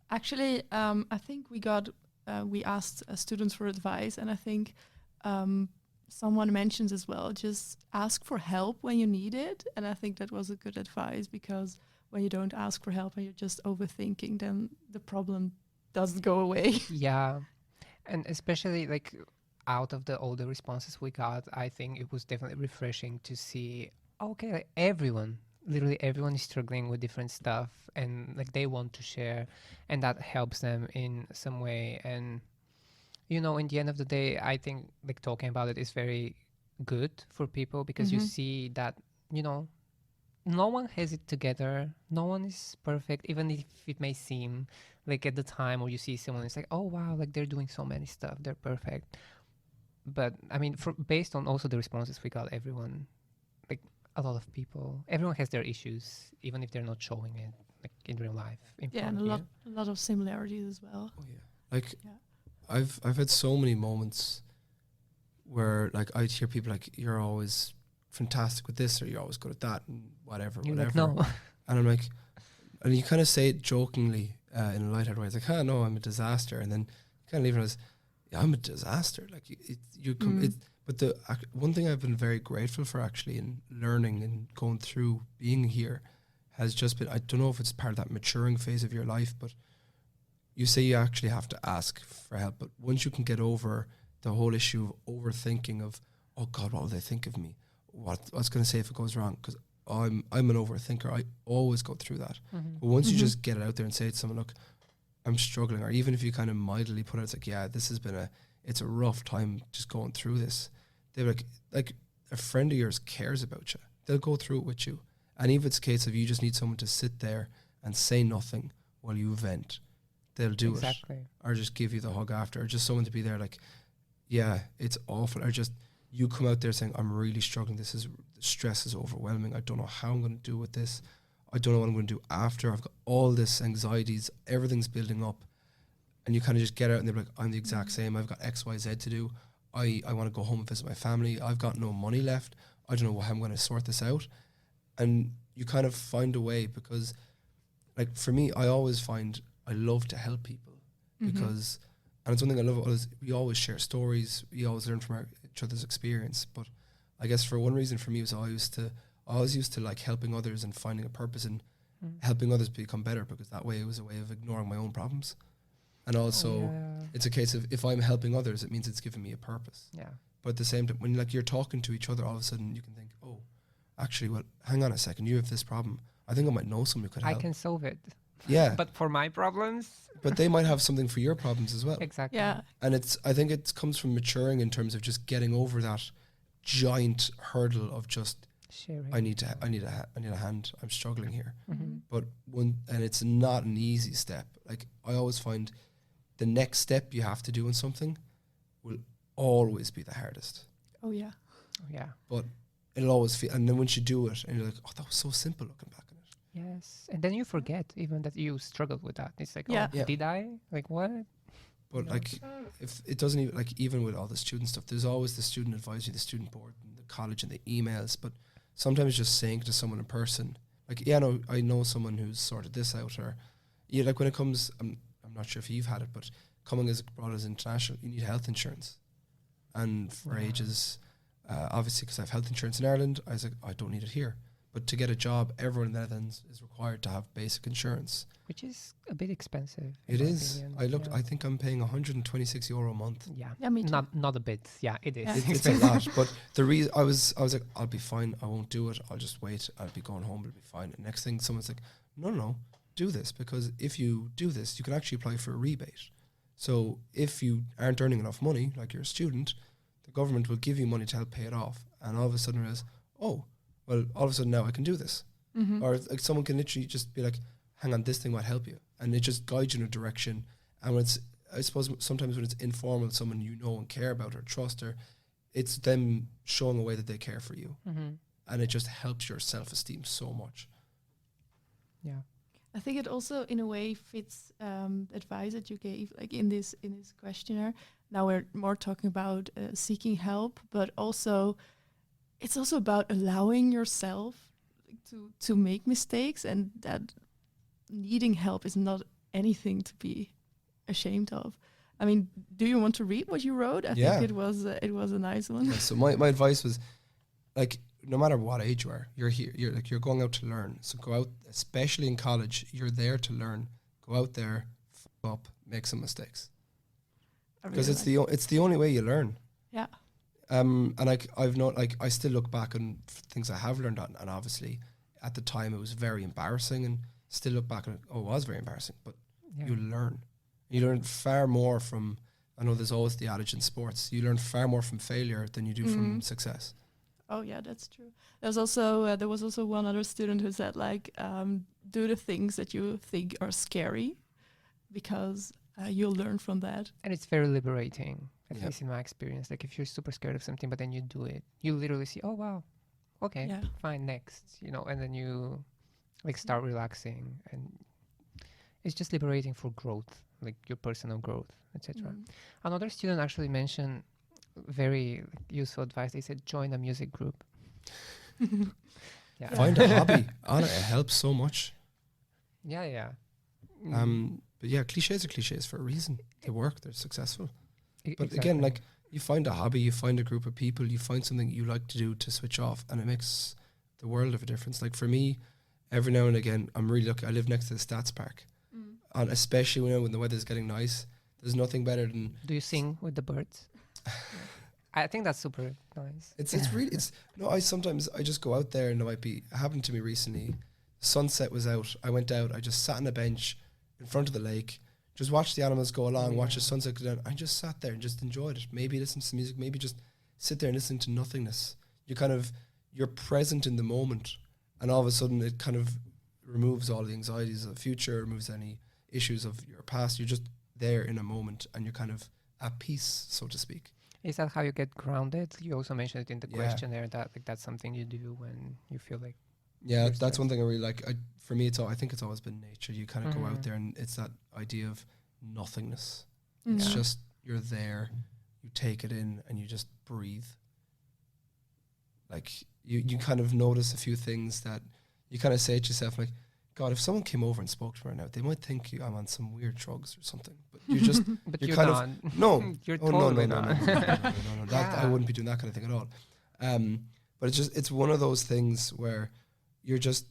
Actually, I think we asked students for advice, and I think someone mentions as well, just ask for help when you need it. And I think that was a good advice, because when you don't ask for help and you're just overthinking, then the problem doesn't go away. Yeah. And especially like out of all the responses we got, I think it was definitely refreshing to see, okay, like literally everyone is struggling with different stuff, and like they want to share, and that helps them in some way. And in the end of the day, I think like talking about it is very good for people, because you see that, no one has it together. No one is perfect, even if it may seem like at the time, or you see someone, it's like, oh wow, like they're doing so many stuff, they're perfect. But I mean, based on also the responses we got, everyone, like a lot of people, everyone has their issues, even if they're not showing it like in real life. And a lot of similarities as well. Oh yeah, like I've had so many moments where like I'd hear people like, you're always fantastic with this, or you're always good at that, and whatever. Like, no. And I'm like, and you kind of say it jokingly in a lighthearted way. It's like, no, I'm a disaster. And then you kind of leave it as, I'm a disaster. Like but the one thing I've been very grateful for actually in learning and going through being here has just been, I don't know if it's part of that maturing phase of your life, but you say you actually have to ask for help. But once you can get over the whole issue of overthinking of, oh God, what will they think of me? What's going to say if it goes wrong? Because I'm an overthinker. I always go through that. But once you just get it out there and say to someone, look, I'm struggling, or even if you kind of mildly put it, it's like, yeah, this has been it's a rough time just going through this. They're like a friend of yours cares about you. They'll go through it with you. And even if it's a case of you just need someone to sit there and say nothing while you vent, they'll do it. Or just give you the hug after, or just someone to be there like, yeah, it's awful. Or just you come out there saying, I'm really struggling. Stress is overwhelming. I don't know how I'm going to do with this. I don't know what I'm going to do after. I've got all this anxieties. Everything's building up. And you kind of just get out and they're like, I'm the exact same. I've got X, Y, Z to do. I want to go home and visit my family. I've got no money left. I don't know how I'm going to sort this out. And you kind of find a way, because like for me, I always find I love to help people because, and it's one thing I love about is we always share stories. We always learn from each other's experience. But I guess for one reason for me was I always used to like helping others and finding a purpose in helping others become better, because that way it was a way of ignoring my own problems. And also, it's a case of if I'm helping others, it means it's giving me a purpose. Yeah. But at the same time, when like you're talking to each other, all of a sudden you can think, oh, actually, well, hang on a second, you have this problem. I think I might know someone who could help. I can solve it. Yeah. But for my problems. But they might have something for your problems as well. Exactly. Yeah. And I think it comes from maturing in terms of just getting over that giant hurdle of just, Sharing. I need a hand. I'm struggling here. Mm-hmm. But and it's not an easy step. Like I always find the next step you have to do in something will always be the hardest. Oh yeah. Yeah. But it'll always feel, and then once you do it and you're like, oh, that was so simple looking back on it. Yes. And then you forget even that you struggled with that. It's like, Yeah. Did I? Like what? But like, if it doesn't even, like, even with all the student stuff, there's always the student advisory, the student board, and the college, and the emails. But sometimes just saying to someone in person, like, yeah, no, I know someone who's sorted this out, or yeah, like when it comes, I'm not sure if you've had it, but coming as abroad as international, you need health insurance, and for ages, obviously, because I have health insurance in Ireland, I was like, I don't need it here. But to get a job, everyone in the Netherlands is required to have basic insurance. Which is a bit expensive. It is. Opinion. I looked. Yeah. I think I'm paying €126 a month. Yeah. Yeah, me too. Not a bit. Yeah, it is. Yeah. It's a lot. But the reason I was like, I'll be fine. I won't do it. I'll just wait. I'll be going home. It'll be fine. And next thing, someone's like, no, do this, because if you do this, you can actually apply for a rebate. So if you aren't earning enough money, like you're a student, the government will give you money to help pay it off. And all of a sudden, realize, oh, well, all of a sudden now I can do this. Mm-hmm. Or like someone can literally just be like, hang on, this thing might help you. And it just guides you in a direction. And when it's, I suppose sometimes when it's informal, someone you know and care about or trust, or it's them showing a way that they care for you. Mm-hmm. And it just helps your self-esteem so much. Yeah. I think it also, in a way, fits advice that you gave, like in this questionnaire. Now we're more talking about seeking help, but also it's also about allowing yourself to make mistakes, and that needing help is not anything to be ashamed of. I mean, do you want to read what you wrote? I think it was a nice one. Yeah, so my advice was, like, no matter what age you are, you're going out to learn. So go out, especially in college, you're there to learn. Go out there, f up, make some mistakes, because really it's the only way you learn. Yeah. And like I still look back on things I have learned on, and obviously at the time it was very embarrassing, and still look back on it, it was very embarrassing, but you learn. You learn far more from, I know there's always the adage in sports, you learn far more from failure than you do from success. Oh yeah, that's true. There's also there was also one other student who said, like, do the things that you think are scary, because you'll learn from that. And it's very liberating, at least in my experience. Like if you're super scared of something, but then you do it, you literally see, oh wow, okay, fine, next, and then you like start relaxing, and it's just liberating for growth, like your personal growth, etc. Another student actually mentioned very useful advice. They said join a music group. Find a hobby. It helps so much. But yeah, cliches are cliches for a reason. They work, they're successful. But again, like, you find a hobby, you find a group of people, you find something you like to do to switch off, and it makes the world of a difference. Like for me, every now and again, I'm really lucky. I live next to the stats park, and especially when the weather's getting nice, there's nothing better than. Do you sing with the birds? I think that's super nice. It's really I sometimes I just go out there, and it happened to me recently. Sunset was out. I went out. I just sat on a bench in front of the lake, just watched the animals go along, watch the sunset go down. I just sat there and just enjoyed it. Maybe listen to music. Maybe just sit there and listen to nothingness. You're present in the moment, and all of a sudden it kind of removes all the anxieties of the future, removes any issues of your past. You're just there in a moment, and you're kind of at peace, so to speak. Is that how you get grounded? You also mentioned it in the questionnaire that that's something you do when you feel like. Yeah, that's one thing I really like. For me, I think it's always been nature. You kind of go out there, and it's that idea of nothingness. It's just you're there, you take it in, and you just breathe. Like you kind of notice a few things that you kind of say to yourself, like, God, if someone came over and spoke to me right now, they might think I'm on some weird drugs or something. But you just, but you're kind not. of No, you're totally not. No. That I wouldn't be doing that kind of thing at all. But it's one of those things where you're just,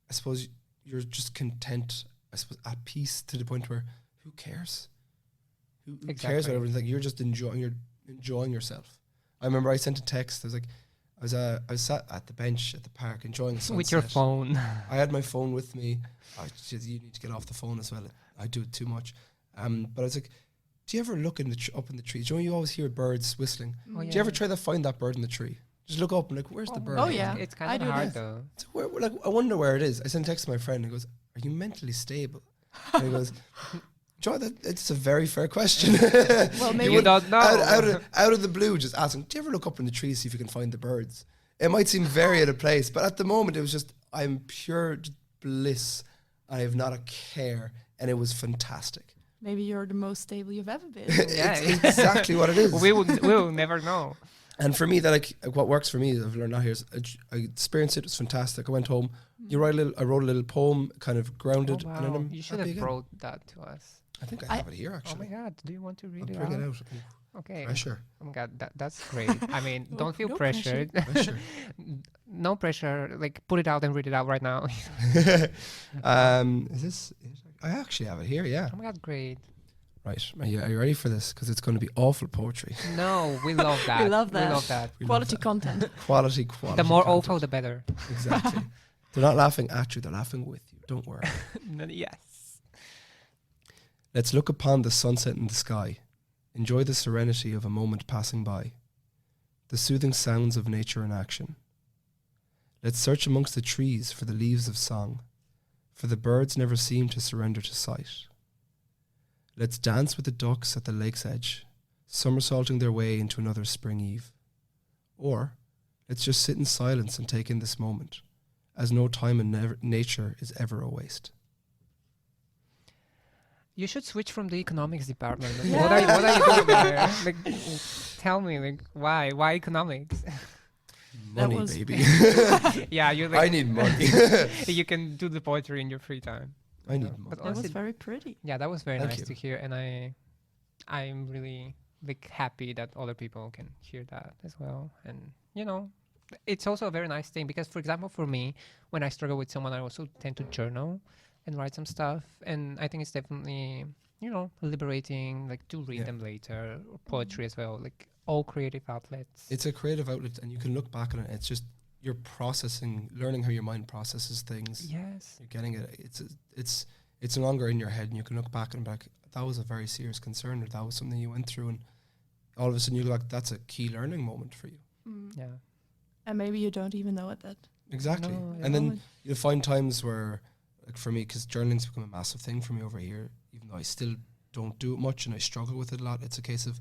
I suppose, you're just content, I suppose, at peace to the point where who cares? who cares about everything? Like, you're just enjoying yourself. I remember I sent a text. I was sat at the bench at the park enjoying the sunset. With your phone. I had my phone with me. You need to get off the phone as well. I do it too much. But I was like, do you ever look up in the trees? You know, you always hear birds whistling. Oh, Do you ever try to find that bird in the tree? Just look up and like, where's the bird? Oh yeah, It's kind of hard though. So I wonder where it is. I sent a text to my friend. He goes, "Are you mentally stable?" And he goes, "Joe, it's a very fair question." Well, maybe You don't know. out of the blue, just asking, "Do you ever look up in the trees see if you can find the birds?" It might seem very out of place, but at the moment it was just I'm pure bliss. I have not a care, and it was fantastic. maybe you're the most stable you've ever been. Yeah. It's exactly what it is. we will never know. And for me, that what works for me, I've learned now here is I experienced it. It was fantastic. I went home. I wrote a little poem, kind of grounded. Oh, And then wow. I'm You should happy have again. brought that to us. I think I have it here actually. Oh my God, do you want to read I'll it bring out? it out. Okay. Pressure. Oh my God, that's great. I mean, don't feel No pressure. pressured. Pressure. No pressure. Like, put it out and read it out right now. Is this it? I actually have it here, yeah. Oh my God, great. Right. Are you ready for this? Because it's going to be awful poetry. No, we love that. We love that. We love that. We love Quality that. content. Quality. The more content. awful, the better. Exactly. They're not laughing at you, they're laughing with you. Don't worry. Yes. Let's look upon the sunset in the sky. Enjoy the serenity of a moment passing by. The soothing sounds of nature in action. Let's search amongst the trees for the leaves of song, for the birds never seem to surrender to sight. Let's dance with the ducks at the lake's edge, somersaulting their way into another spring eve. Or let's just sit in silence and take in this moment, as no time in nature is ever a waste. You should switch from the economics department. Like, Yeah. what are you doing there? Like, tell me, like, why? Why economics? Money, was- baby. Yeah, you I like need money. you can do the poetry in your free time. I need Yeah. money. But That was honestly, very pretty. yeah, that was very Thank nice you. to hear, and I'm really like happy that other people can hear that as well. And you know, it's also a very nice thing because, for example, for me, when I struggle with someone, I also tend to journal and write some stuff, and I think it's definitely liberating, like to read Yeah. them later, or poetry as well, like all creative outlets. It's a creative outlet, and you can look back on it. It's just you're processing, learning how your mind processes things. Yes. You're getting it. It's no longer in your head, and you can look back and be like, that was a very serious concern, or that was something you went through, and all of a sudden you look like that's a key learning moment for you. Yeah. And maybe you don't even know it that. Exactly. No, yeah. And then you'll find times where, like for me, because journaling's become a massive thing for me over here, even though I still don't do it much and I struggle with it a lot. It's a case of,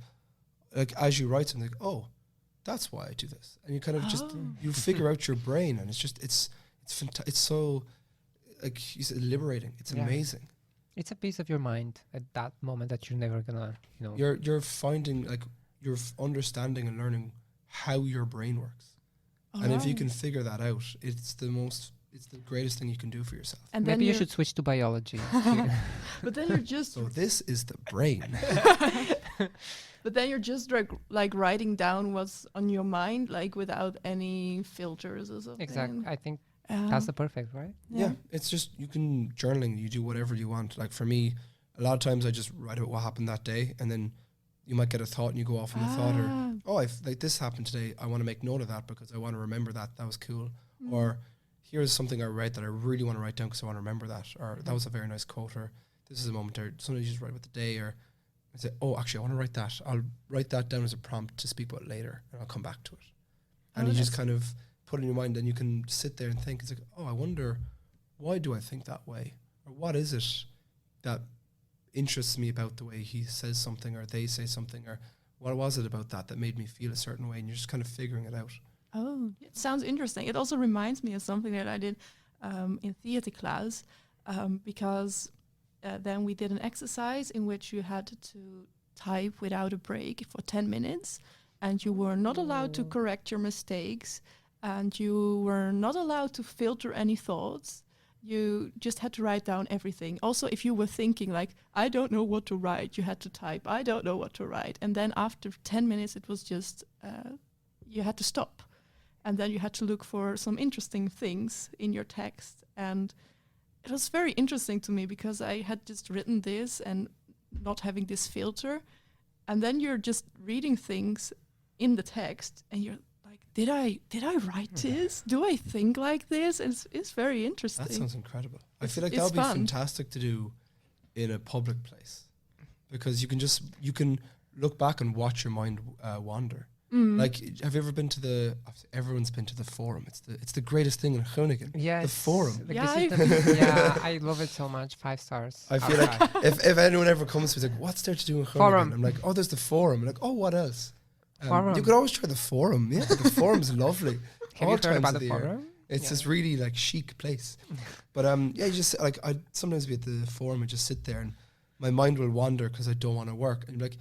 like, as you write something, like, oh, that's why I do this, and you kind of just you figure out your brain, and it's so, like you said, liberating. It's Yeah. amazing. It's a piece of your mind at that moment that you're never gonna, You're finding, like, you're understanding and learning how your brain works, and if you can figure that out, it's the greatest thing you can do for yourself. And maybe then you should switch to biology. But then you're just. So this is the brain. But then you're just like writing down what's on your mind, like without any filters or something. Exactly. I think Um, that's the perfect, right? Yeah, it's just, you can journaling, you do whatever you want. Like for me, a lot of times I just write out what happened that day, and then you might get a thought and you go off on the thought, or like this happened today, I want to make note of that because I want to remember that was cool. Or here's something I read that I really want to write down because I want to remember that, or that was a very nice quote, or this is a moment, or sometimes you just write about the day, or I say, oh, actually I want to write that. I'll write that down as a prompt to speak about it later, and I'll come back to it. And you just kind of put it in your mind, and you can sit there and think. It's like, oh, I wonder, why do I think that way? Or what is it that interests me about the way he says something, or they say something, or what was it about that made me feel a certain way? And you're just kind of figuring it out. Oh, it sounds interesting. It also reminds me of something that I did in theater class, because then we did an exercise in which you had to type without a break for 10 minutes, and you were not allowed to correct your mistakes, and you were not allowed to filter any thoughts. You just had to write down everything. Also, if you were thinking like, I don't know what to write, you had to type, I don't know what to write. And then after 10 minutes, it was just, you had to stop. And then you had to look for some interesting things in your text. And it was very interesting to me because I had just written this, and not having this filter, and then you're just reading things in the text, and you're like, did I write this? Do I think like this? It's very interesting. That sounds incredible. I It's- feel like that it's would be fun. fantastic to do in a public place, because you can look back and watch your mind wander. Like, have you ever been to everyone's been to the forum? It's the greatest thing in Groningen. Yes. The forum. Like Yeah, this is yeah, I love it so much. 5 stars. I feel like if anyone ever comes to me, like, what's there to do in Groningen? Forum. I'm like, oh, there's the forum. I'm like, oh, what else? Forum. You could always try the forum. Yeah, the forum's lovely. Have All you heard times about of the year. forum? It's Yeah. this really like chic place. But yeah, you just like, I sometimes be at the forum and just sit there, and my mind will wander because I don't want to work. And you're like,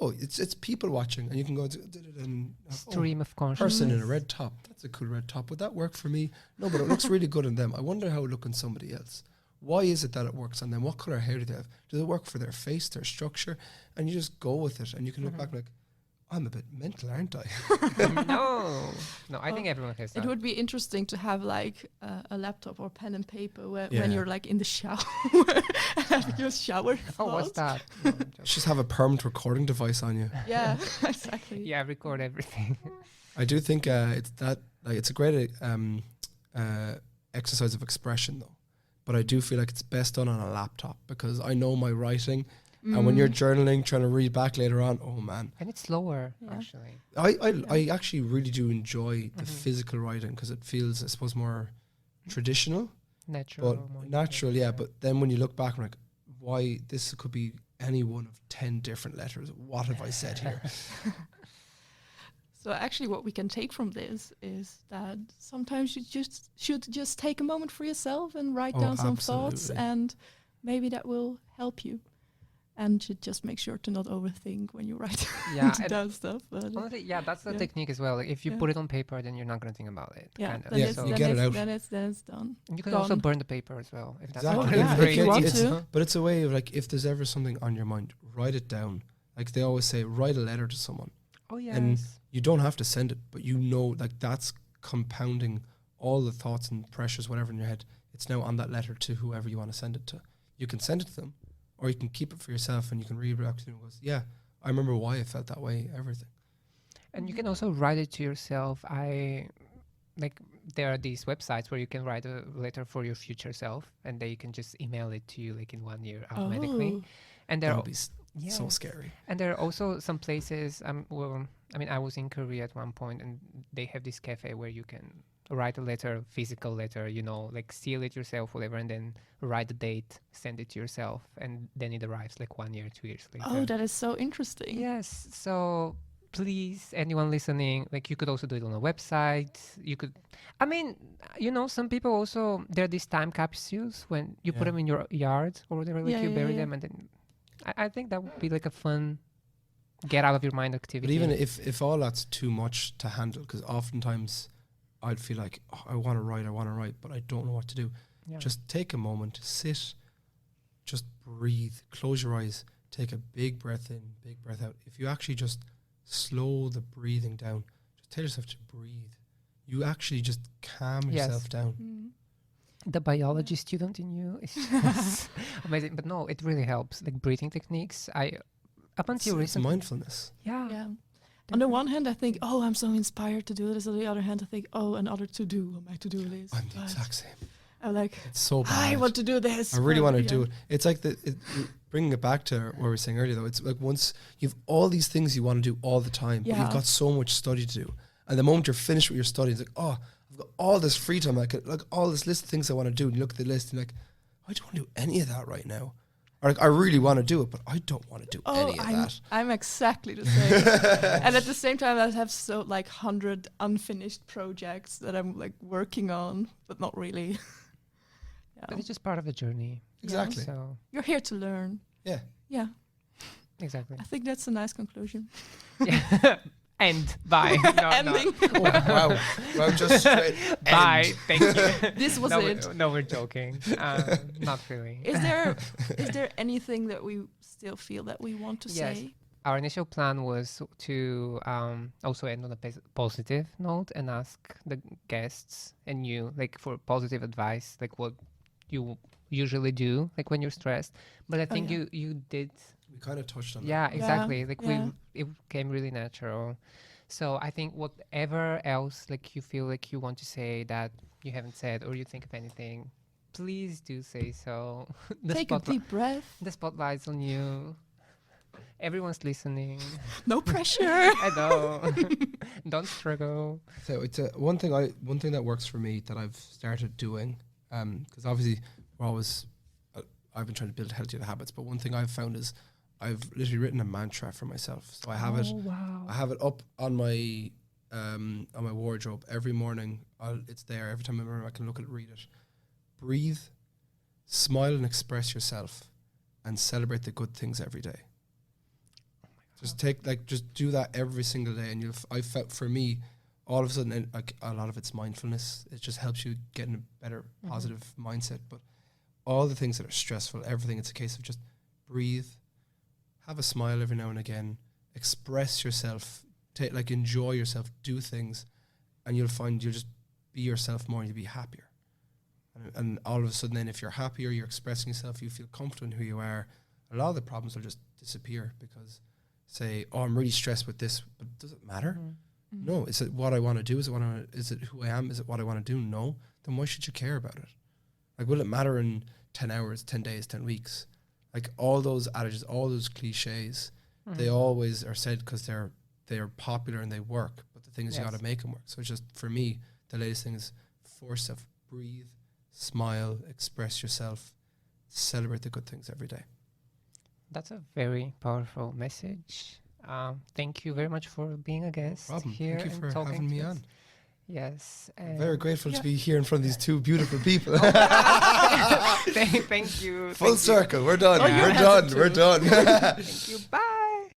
oh, it's people watching, and you can go and Stream of consciousness. person in a red top. That's a cool red top. Would that work for me? No, but it looks really good on them. I wonder how it look on somebody else. Why is it that it works on them? What color hair do they have? Does it work for their face, their structure? And you just go with it, and you can look back and like, I'm a bit mental, aren't I? No, I think everyone has that. It would be interesting to have like a laptop or pen and paper when Yeah. you're like in the shower, having your shower. Oh, what's thoughts. that? No, I'm joking. Just have a permanent recording device on you. Yeah, exactly. Yeah, record everything. I do think it's a great exercise of expression though, but I do feel like it's best done on a laptop, because I know my writing, and when you're journaling, trying to read back later on, oh man, And it's slower, Yeah. actually. I actually really do enjoy the physical writing, because it feels, I suppose, more traditional, Natural. but more natural, yeah. But then when you look back, I'm like, why this could be any one of 10 different letters? What have I said here? So actually, what we can take from this is that sometimes you should just take a moment for yourself and write Oh, down some thoughts, absolutely. and maybe that will help you. And you just make sure to not overthink when you write Yeah, and down stuff. But honestly, yeah, that's the Yeah. technique as well. Like, if you Yeah. put it on paper, then you're not going to think about it. yeah, kind of. then Yeah, it's, So you then get it it's, out. then it's done. and you can also gone. burn the paper as well. If that's Exactly. Oh, yeah, very if you want easy. to. But it's a way of like, if there's ever something on your mind, write it down. Like they always say, write a letter to someone. Oh, yes. And you don't have to send it, but you know, like that's compounding all the thoughts and pressures, whatever in your head. It's now on that letter to whoever you want to send it to. You can send it to them, or you can keep it for yourself, and you can read back to them and goes, yeah, I remember why I felt that way, everything. And you can also write it to yourself. There are these websites where you can write a letter for your future self, and they can just email it to you like in 1 year automatically. Oh. And there That are would be so scary. And there are also some places. I was in Korea at one point, and they have this cafe where you can write a letter, physical letter, like seal it yourself, whatever, and then write the date, send it to yourself, and then it arrives like 1 year, 2 years later. Oh, that is so interesting. Yes. So please, anyone listening, like you could also do it on a website. You could, some people also, there are these time capsules when you put Yeah. them in your yard or whatever, like Yeah, you yeah, bury yeah. them, and then I think that would be like a fun get out of your mind But activity. even if all that's too much to handle, because oftentimes I'd feel like, oh, I want to write, but I don't know what to do. Yeah. Just take a moment, sit, just breathe, close your eyes, take a big breath in, big breath out. If you actually just slow the breathing down, just tell yourself to breathe. You actually just calm Yes. yourself down. Mm. The biology student in you is just amazing. But no, it really helps. Like breathing techniques. Up It's until recently. mindfulness. Yeah. Yeah. On the one hand, I think, oh, I'm so inspired to do this. On the other hand, I think, oh, another to-do on my to-do list. I'm the But exact same. I'm like, It's so bad. I want to do this. I really but want to yeah. do it. It's like bringing it back to what we were saying earlier, though. It's like once you've all these things you want to do all the time, but Yeah. you've got so much study to do. And the moment you're finished with your study, it's like, oh, I've got all this free time. Like all this list of things I want to do. And you look at the list and you're like, I don't want to do any of that right now. Or like, I really want to do it, but I don't want to do any of that. I'm exactly the same. And at the same time, I have 100 unfinished projects that I'm like working on, but not really. But Yeah. it's just part of the journey. Exactly. So You're here to learn. Yeah. Yeah, exactly. I think that's a nice conclusion. Yeah. End. Bye. No, Ending. Oh, wow. Wow, just straight. Bye. End. Thank you. This was no, it. No, we're joking. Not really. Is there anything that we still feel that we want to Yes. say? Our initial plan was to also end on a positive note and ask the guests and you, like, for positive advice, like what you usually do, like when you're stressed. But I think yeah. you did We kind of touched on Yeah, that. exactly. Like Yeah. it came really natural. So I think whatever else like you feel like you want to say that you haven't said, or you think of anything, please do say so. Take a deep breath. The spotlight's on you. Everyone's listening. No pressure. I know. Don't struggle. So it's one thing that works for me that I've started doing, because obviously we're always I've been trying to build healthier habits, but one thing I've found is I've literally written a mantra for myself. So I have it. Wow. I have it up on my wardrobe every morning. It's there every time I can look at it, read it. Breathe, smile, and express yourself, and celebrate the good things every day. Just do that every single day, and I felt for me, all of a sudden, like a lot of it's mindfulness. It just helps you get in a better, positive mindset. But all the things that are stressful, everything, it's a case of just breathe, have a smile every now and again, express yourself, enjoy yourself, do things, and you'll find you'll just be yourself more, and you'll be happier. And all of a sudden, then, if you're happier, you're expressing yourself, you feel confident in who you are. A lot of the problems will just disappear because. Say, oh, I'm really stressed with this, but does it matter? No. Is it what I want to do? Is it who I am? Is it what I want to do? No. Then why should you care about it? Like, will it matter in 10 hours, 10 days, 10 weeks? Like, all those adages, all those cliches, they always are said because they're popular and they work. But the thing is, you got to make them work. So it's just, for me, the latest thing is force yourself, breathe, smile, express yourself, celebrate the good things every day. That's a very powerful message. Thank you very much for being a guest here. Thank you for and talking having me to us. on. Yes. I'm very grateful to be here in front of these two beautiful people. Thank you. Full circle. We're done. Oh, you We're have done. to. We're done. Thank you. Bye.